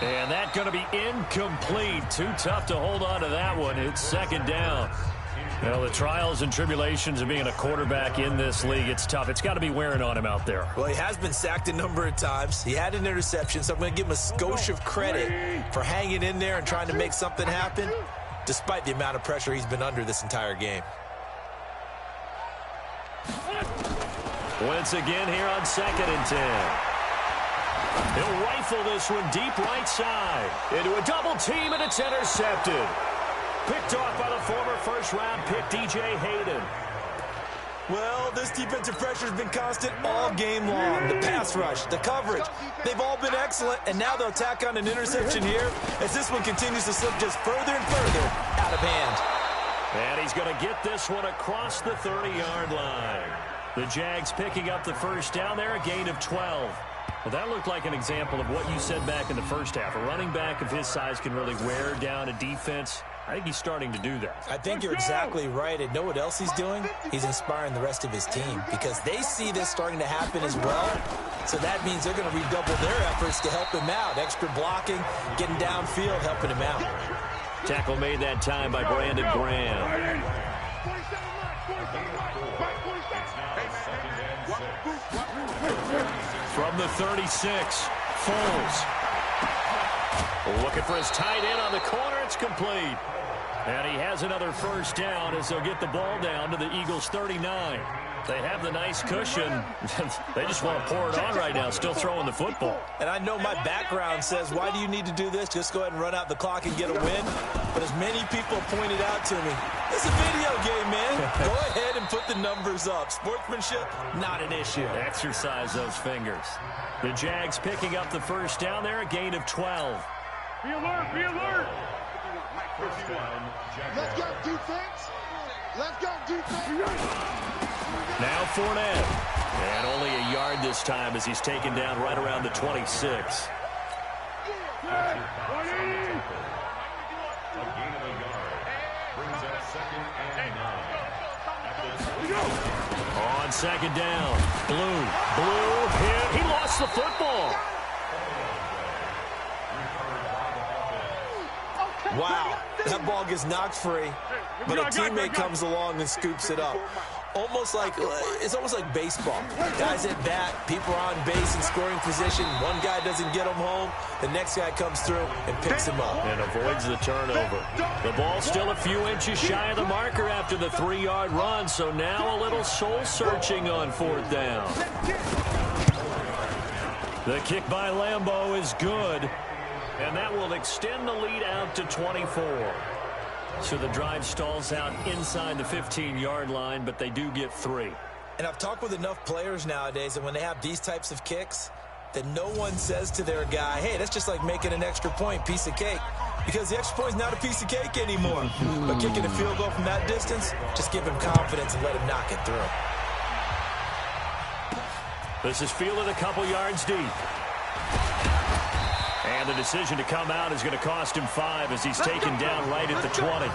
And that's going to be incomplete. Too tough to hold on to that one. It's 2nd down. Well, the trials and tribulations of being a quarterback in this league, it's tough. It's got to be wearing on him out there. Well, he has been sacked a number of times. He had an interception, so I'm going to give him a skosh of credit for hanging in there and trying to make something happen, despite the amount of pressure he's been under this entire game. Once again here on 2nd and 10. He'll rifle this one deep right side. Into a double team, and it's intercepted. Picked off by the former first-round pick, DJ Hayden. Well, this defensive pressure has been constant all game long. The pass rush, the coverage, they've all been excellent, and now they'll tack on an interception here as this one continues to slip just further and further out of hand. And he's going to get this one across the 30-yard line. The Jags picking up the first down there, a gain of 12. Well, that looked like an example of what you said back in the first half. A running back of his size can really wear down a defense. I think he's starting to do that. I think you're exactly right. And know what else he's doing? He's inspiring the rest of his team because they see this starting to happen as well. So that means they're going to redouble their efforts to help him out. Extra blocking, getting downfield, helping him out. Tackle made that time by Brandon Graham. From the 36, Foles. Looking for his tight end on the corner. It's complete. And he has another first down as they'll get the ball down to the Eagles' 39. They have the nice cushion. They just want to pour it on right now, still throwing the football. And I know my background says, why do you need to do this? Just go ahead and run out the clock and get a win. But as many people pointed out to me, it's a video game, man. Go ahead and put the numbers up. Sportsmanship, not an issue. Exercise those fingers. The Jags picking up the first down there, a gain of 12. Be alert, be alert. Let's go, defense. Let's go, defense. Now Fournette. And only a yard this time as he's taken down right around the 26. A gain of a yard. Brings up 2nd and 9. On second down. Blue hit. He lost the football. Wow, that ball gets knocked free, but a teammate comes along and scoops it up. It's almost like baseball. Guys at bat, people are on base in scoring position. One guy doesn't get him home. The next guy comes through and picks him up. And avoids the turnover. The ball still a few inches shy of the marker after the 3-yard run, so now a little soul-searching on 4th down. The kick by Lambeau is good, and that will extend the lead out to 24. So the drive stalls out inside the 15-yard line, but they do get 3. And I've talked with enough players nowadays that when they have these types of kicks, that no one says to their guy, hey, that's just like making an extra point, piece of cake. Because the extra point is not a piece of cake anymore. But kicking a field goal from that distance, just give him confidence and let him knock it through. This is fielded a couple yards deep. And the decision to come out is going to cost him 5 as he's taken down right at the 20.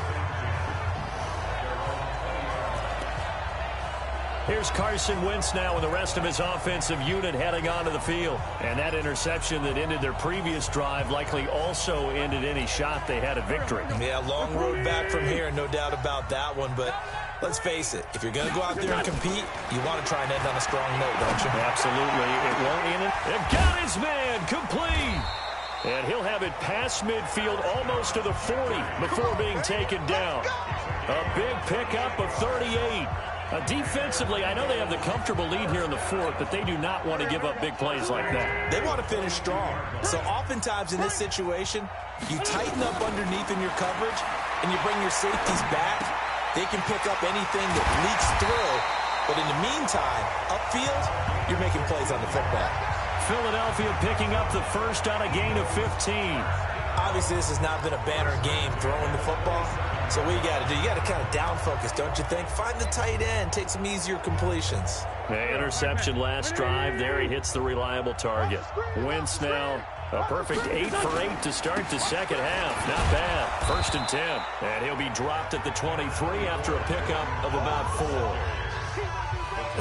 Here's Carson Wentz now with the rest of his offensive unit heading onto the field. And that interception that ended their previous drive likely also ended any shot they had at victory. Yeah, long road back from here, no doubt about that one. But let's face it, if you're going to go out there and compete, you want to try and end on a strong note, don't you? Absolutely. It won't end it. They've got his man complete. And he'll have it past midfield almost to the 40 before being taken down. A big pickup of 38. Defensively, I know they have the comfortable lead here in the 4th, but they do not want to give up big plays like that. They want to finish strong. So oftentimes in this situation, you tighten up underneath in your coverage, and you bring your safeties back. They can pick up anything that leaks through. But in the meantime, upfield, you're making plays on the football. Philadelphia picking up the first on a gain of 15. Obviously, this has not been a banner game throwing the football. So what you got to do, you got to kind of down focus, don't you think? Find the tight end, take some easier completions. The interception last drive there. He hits the reliable target. Wentz now a perfect 8 for 8 to start the second half. Not bad. 1st and 10. And he'll be dropped at the 23 after a pickup of about 4.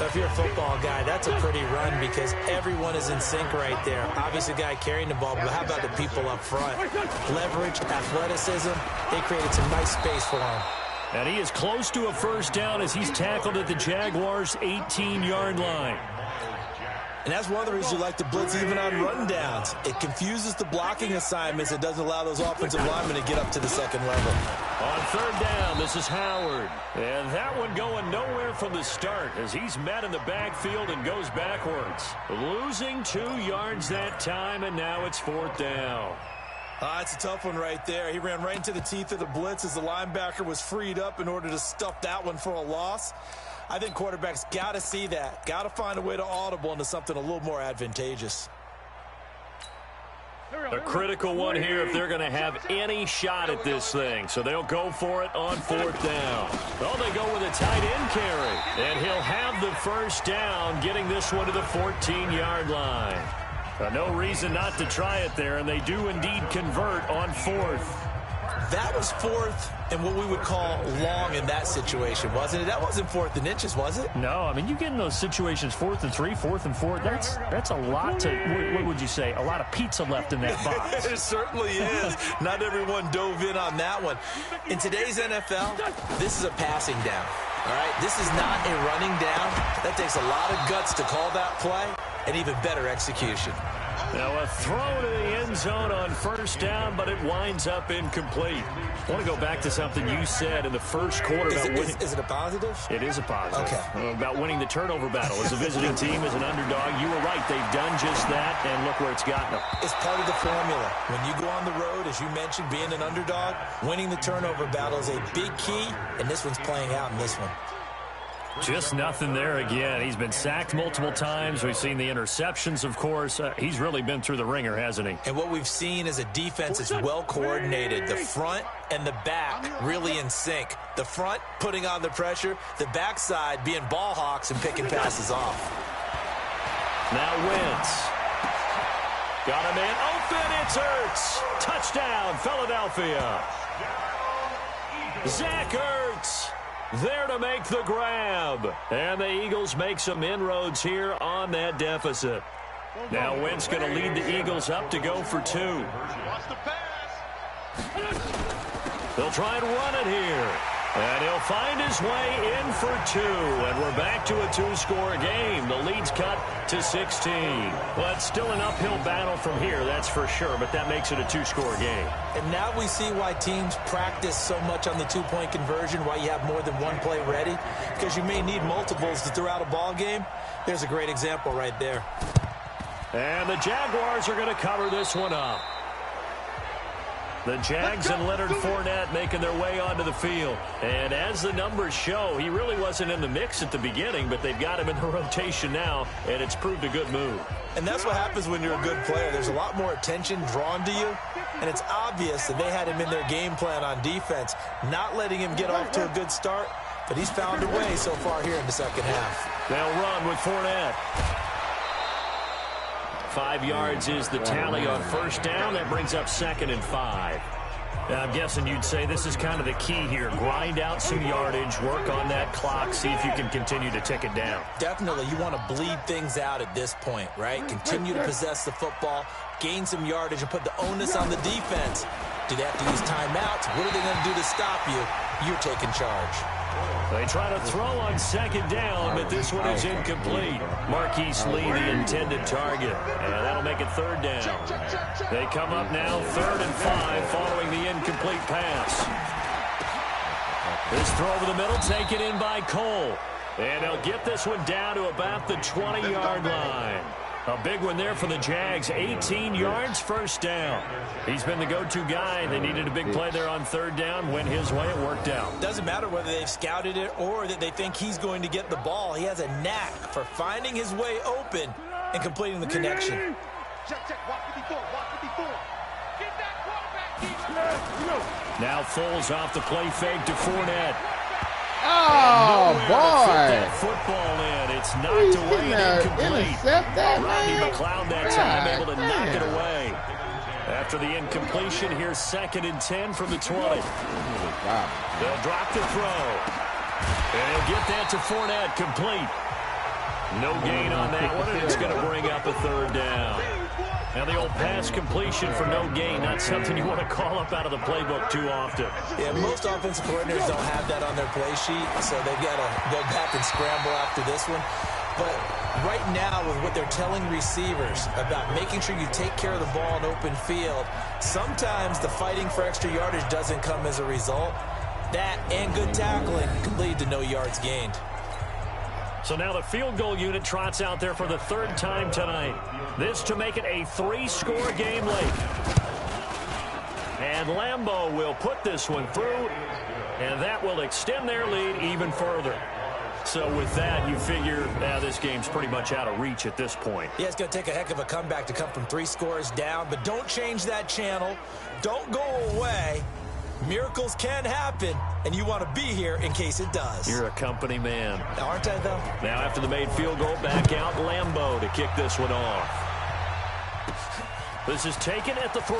If you're a football guy, that's a pretty run because everyone is in sync right there. Obviously, the guy carrying the ball, but how about the people up front? Leverage, athleticism, they created some nice space for him. And he is close to a first down as he's tackled at the Jaguars' 18-yard line. And that's one of the reasons you like to blitz even on rundowns. It confuses the blocking assignments. It doesn't allow those offensive linemen to get up to the second level. On 3rd down, this is Howard. And that one going nowhere from the start as he's met in the backfield and goes backwards. Losing 2 yards that time, and now it's 4th down. It's a tough one right there. He ran right into the teeth of the blitz as the linebacker was freed up in order to stuff that one for a loss. I think quarterbacks got to see that. Got to find a way to audible into something a little more advantageous. A critical one here if they're going to have any shot at this thing. So they'll go for it on 4th down. Well, they go with a tight end carry. And he'll have the first down, getting this one to the 14-yard line. No reason not to try it there, and they do indeed convert on 4th. That was 4th and what we would call long in that situation, wasn't it? That wasn't 4th and inches, was it? No, I mean, you get in those situations 4th and 3, 4th and 4. That's a lot to, what would you say, a lot of pizza left in that box. It certainly is. Not everyone dove in on that one. In today's NFL, this is a passing down. All right, this is not a running down. That takes a lot of guts to call that play and even better execution. Now a throw to the end zone on first down, but it winds up incomplete. I want to go back to something you said in the first quarter about winning. Is it a positive? It is a positive. Okay. About winning the turnover battle. As a visiting team, as an underdog, you were right. They've done just that, and look where it's gotten them. It's part of the formula. When you go on the road, as you mentioned, being an underdog, winning the turnover battle is a big key, and this one's playing out in this one. Just nothing there again. He's been sacked multiple times. We've seen the interceptions, of course. He's really been through the ringer, hasn't he? And what we've seen is a defense that's well coordinated. The front and the back really in sync. The front putting on the pressure. The backside being ball hawks and picking passes off. Now Wentz. Got him in. Open. It's Ertz. Touchdown, Philadelphia. Zach Ertz there to make the grab. And the Eagles make some inroads here on that deficit. Now Wentz going to lead the Eagles up to go for 2. They'll try and run it here. And he'll find his way in for 2. And we're back to a 2-score game. The lead's cut to 16. Well, it's still an uphill battle from here, that's for sure. But that makes it a 2-score game. And now we see why teams practice so much on the 2-point conversion, why you have more than one play ready. Because you may need multiples to throw out a ball game. There's a great example right there. And the Jaguars are going to cover this one up. The Jags and Leonard Fournette making their way onto the field. And as the numbers show, he really wasn't in the mix at the beginning, but they've got him in the rotation now, and it's proved a good move. And that's what happens when you're a good player. There's a lot more attention drawn to you, and it's obvious that they had him in their game plan on defense, not letting him get off to a good start, but he's found a way so far here in the second half. They'll run with Fournette. 5 yards is the tally on first down. That brings up 2nd and 5. Now, I'm guessing you'd say this is kind of the key here. Grind out some yardage, work on that clock, see if you can continue to tick it down. Definitely. You want to bleed things out at this point, right? Continue to possess the football, gain some yardage, and put the onus on the defense. Do they have to use timeouts? What are they going to do to stop you? You're taking charge. They try to throw on 2nd down, but this one is incomplete. Marquise Lee, the intended target. And that'll make it 3rd down. They come up now 3rd and 5 following the incomplete pass. This throw over the middle taken in by Cole. And they'll get this one down to about the 20-yard line. A big one there for the Jags. 18 yards, first down. He's been the go-to guy. They needed a big play there on 3rd down. Went his way. It worked out. Doesn't matter whether they've scouted it or that they think he's going to get the ball. He has a knack for finding his way open and completing the connection. Now Foles off the play fake to Fournette. Oh, boy. That football in. It's knocked away and incomplete. Intercept that, Rodney man. McLeod that time God able to knock damn. it away. After the incompletion, here's 2nd and 10 from the 20. They'll drop the throw. And he'll get that to Fournette, complete. No gain on that one, and it's going to bring up a 3rd down. Now the old pass completion for no gain, not something you want to call up out of the playbook too often. Yeah, most offensive coordinators don't have that on their play sheet, so they've got to go back and scramble after this one. But right now, with what they're telling receivers about making sure you take care of the ball in open field, sometimes the fighting for extra yardage doesn't come as a result. That and good tackling could lead to no yards gained. So now the field goal unit trots out there for the 3rd time tonight. This to make it a 3-score game late. And Lambeau will put this one through, and that will extend their lead even further. So with that, you figure now this game's pretty much out of reach at this point. Yeah, it's going to take a heck of a comeback to come from 3 scores down, but don't change that channel. Don't go away. Miracles can happen, and you want to be here in case it does. You're a company man. Aren't I, though? Now after the made field goal, back out Lambeau to kick this one off. This is taken at the 3.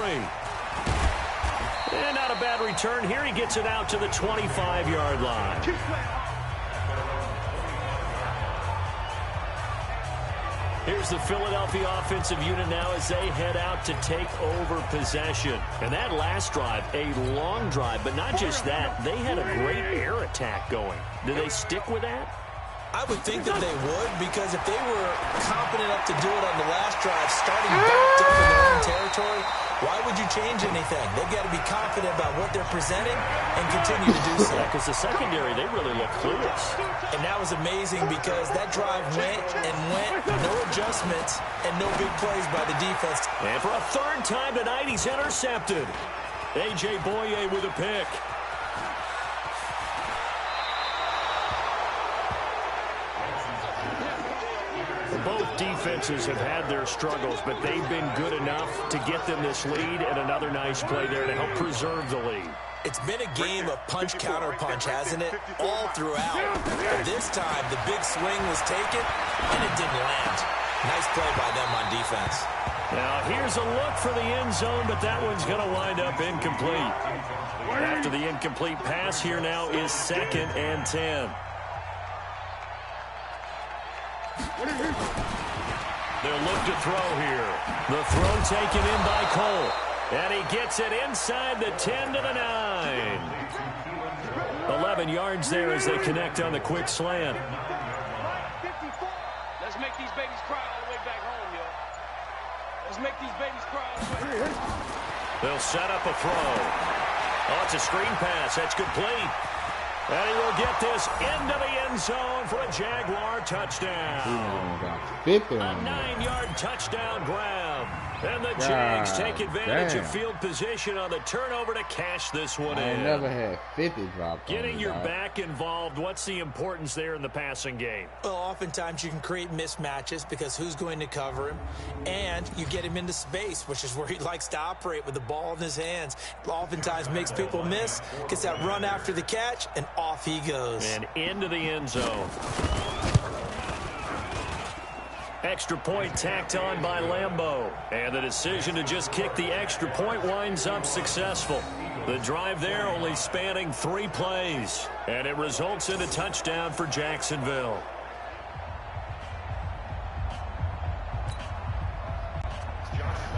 And not a bad return here. He gets it out to the 25-yard line. Here's the Philadelphia offensive unit now as they head out to take over possession. And that last drive, a long drive, but not just that. They had a great air attack going. Do they stick with that? I would think that they would, because if they were confident enough to do it on the last drive, starting backed up in their own territory, why would you change anything? They've got to be confident about what they're presenting and continue to do so. Yeah, because the secondary, they really look clueless. And that was amazing because that drive went and went, no adjustments, and no big plays by the defense. And for a third time tonight, he's intercepted. A.J. Boye with a pick. Both defenses have had their struggles, but they've been good enough to get them this lead, and another nice play there to help preserve the lead. It's been a game of punch-counter-punch, hasn't it? All throughout. But this time, the big swing was taken, and it didn't land. Nice play by them on defense. Now, here's a look for the end zone, but that one's going to wind up incomplete. After the incomplete pass, here now is 2nd and 10. They'll look to throw here. The throw taken in by Cole. And he gets it inside the 10 to the 9. 11 yards there as they connect on the quick slant. Let's make these babies cry all the way back home, yo. Let's make these babies cry all the way. They'll set up a throw. Oh, it's a screen pass. That's complete. And he will get this into the end zone for a Jaguar touchdown. A 9-yard touchdown grab. And the Jags take advantage of field position on the turnover to cash this one in. I never had 50 dropped. Getting your back involved, what's the importance there in the passing game? Well, oftentimes you can create mismatches because who's going to cover him, and you get him into space, which is where he likes to operate with the ball in his hands. Oftentimes makes people miss, gets that run after the catch, and off he goes. And into the end zone. Extra point tacked on by Lambeau. And the decision to just kick the extra point winds up successful. The drive there only spanning 3 plays. And it results in a touchdown for Jacksonville.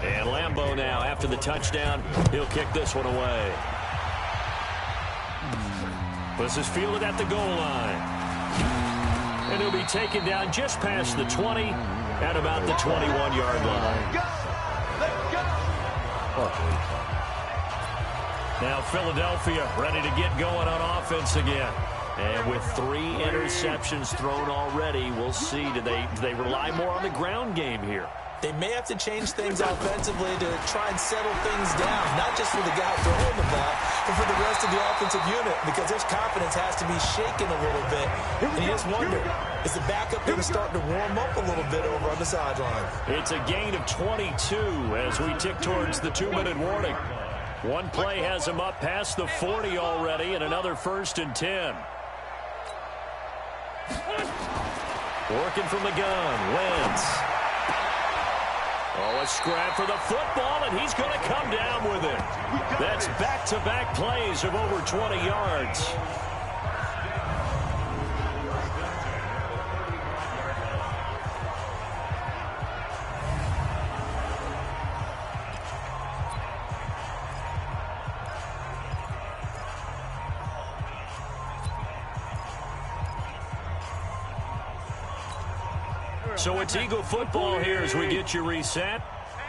And Lambeau now, after the touchdown, he'll kick this one away. This is fielded at the goal line. And he'll be taken down just past the 20 at about the 21-yard line. Now Philadelphia ready to get going on offense again. And with 3 interceptions thrown already, we'll see. Do they rely more on the ground game here? They may have to change things offensively to try and settle things down, not just for the guy throwing the ball, but for the rest of the offensive unit, because their confidence has to be shaken a little bit. And you just wonder, is the backup maybe starting to warm up a little bit over on the sideline? It's a gain of 22 as we tick towards the 2-minute warning. One play has him up past the 40 already, and another 1st and 10. Working from the gun, Wentz. Oh, a scrap for the football, and he's going to come down with it. That's back-to-back plays of over 20 yards. So it's Eagle football here as we get you reset.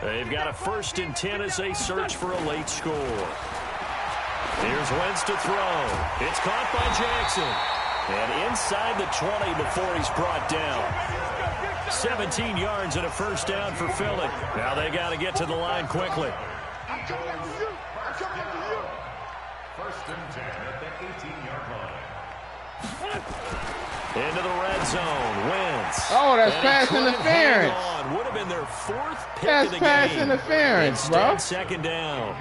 They've got a 1st and 10 as they search for a late score. Here's Wentz to throw. It's caught by Jackson. And inside the 20 before he's brought down. 17 yards and a 1st down for Philly. Now they got to get to the line quickly. I'm coming after you. I'm coming after you. 1st and 10 at the 18-yard line. Into the red zone, Wentz. Oh, that's pass interference. Would have been their 4th pick that's of the pass game. interference, Instead, bro. 2nd down.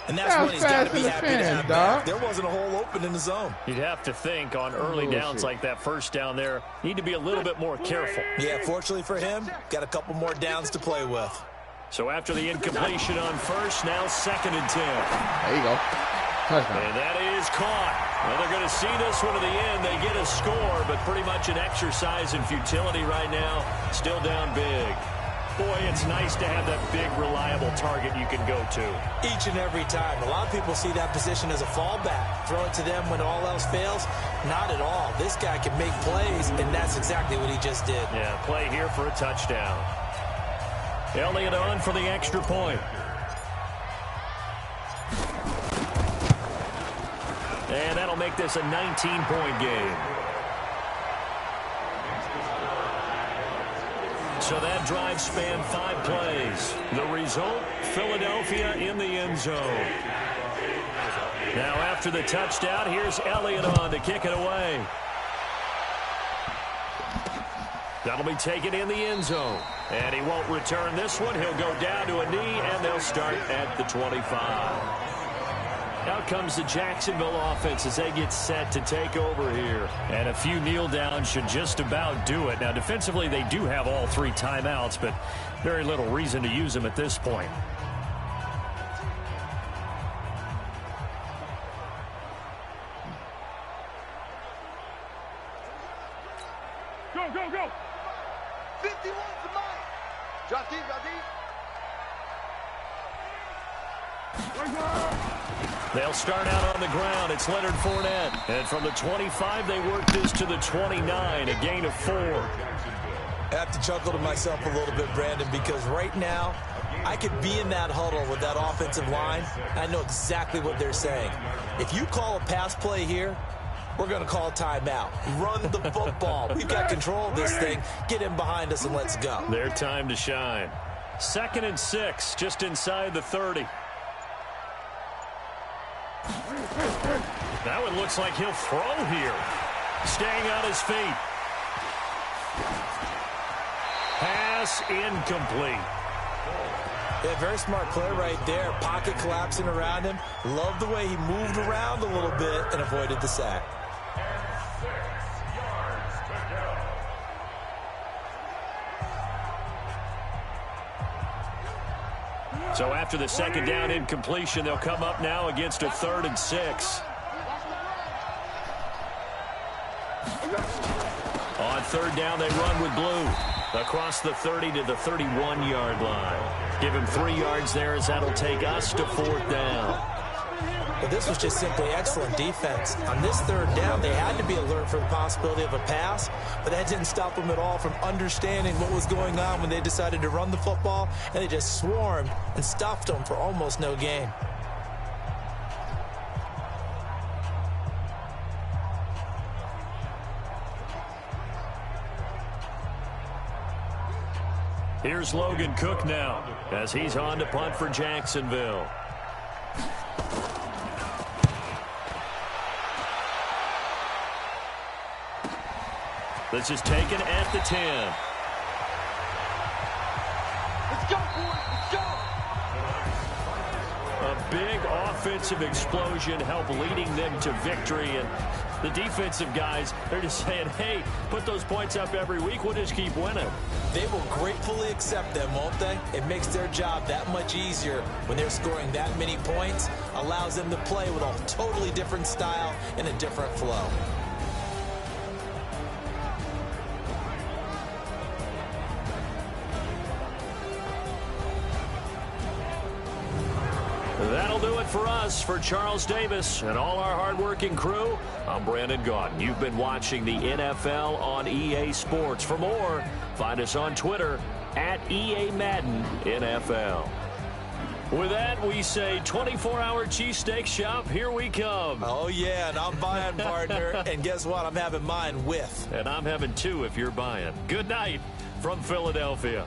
And that's when he's got to be happy to have back. dog. There wasn't a hole open in the zone. You'd have to think on early downs like that 1st down there, need to be a little bit more careful. Yeah, fortunately for him, got a couple more downs to play with. So after the incompletion on 1st, now 2nd and 10. There you go. Touchdown. And that is caught. Well, they're going to see this one to the end. They get a score, but pretty much an exercise in futility right now. Still down big. Boy, it's nice to have that big, reliable target you can go to. Each and every time. A lot of people see that position as a fallback. Throw it to them when all else fails. Not at all. This guy can make plays, and that's exactly what he just did. Yeah, play here for a touchdown. Elliott on for the extra point. And that'll make this a 19-point game. So that drive spanned 5 plays. The result, Philadelphia in the end zone. Now after the touchdown, here's Elliott on to kick it away. That'll be taken in the end zone. And he won't return this one. He'll go down to a knee, and they'll start at the 25. Out comes the Jacksonville offense as they get set to take over here. And a few kneel downs should just about do it. Now, defensively, they do have all 3 timeouts, but very little reason to use them at this point. Go, go, go. 51 to mine. Drop deep, drop deep. They'll start out on the ground. It's Leonard Fournette. And from the 25, they work this to the 29, a gain of 4. I have to chuckle to myself a little bit, Brandon, because right now I could be in that huddle with that offensive line. I know exactly what they're saying. If you call a pass play here, we're going to call timeout. Run the football. We've got control of this thing. Get in behind us and let's go. Their time to shine. 2nd and 6, just inside the 30. Now it looks like he'll throw here. Staying on his feet. Pass incomplete. Yeah, very smart play right there. Pocket collapsing around him. Love the way he moved around a little bit and avoided the sack. So after the 2nd down incompletion, they'll come up now against a 3rd and 6. On 3rd down, they run with blue. Across the 30 to the 31-yard line. Give him 3 yards there as that'll take us to 4th down. But this was just simply excellent defense. On this 3rd down, they had to be alert for the possibility of a pass, but that didn't stop them at all from understanding what was going on when they decided to run the football, and they just swarmed and stuffed them for almost no gain. Here's Logan Cook now as he's on to punt for Jacksonville. This is taken at the 10. Let's go, boys. Let's go. A big offensive explosion helped leading them to victory. And the defensive guys, they're just saying, hey, put those points up every week. We'll just keep winning. They will gratefully accept them, won't they? It makes their job that much easier when they're scoring that many points. Allows them to play with a totally different style and a different flow. That'll do it for us. For Charles Davis and all our hardworking crew, I'm Brandon Gaudin. You've been watching the NFL on EA Sports. For more, find us on Twitter at EA Madden NFL. With that, we say 24-hour cheesesteak shop, here we come. Oh, yeah, and I'm buying, partner. And guess what? I'm having mine with. And I'm having 2 if you're buying. Good night from Philadelphia.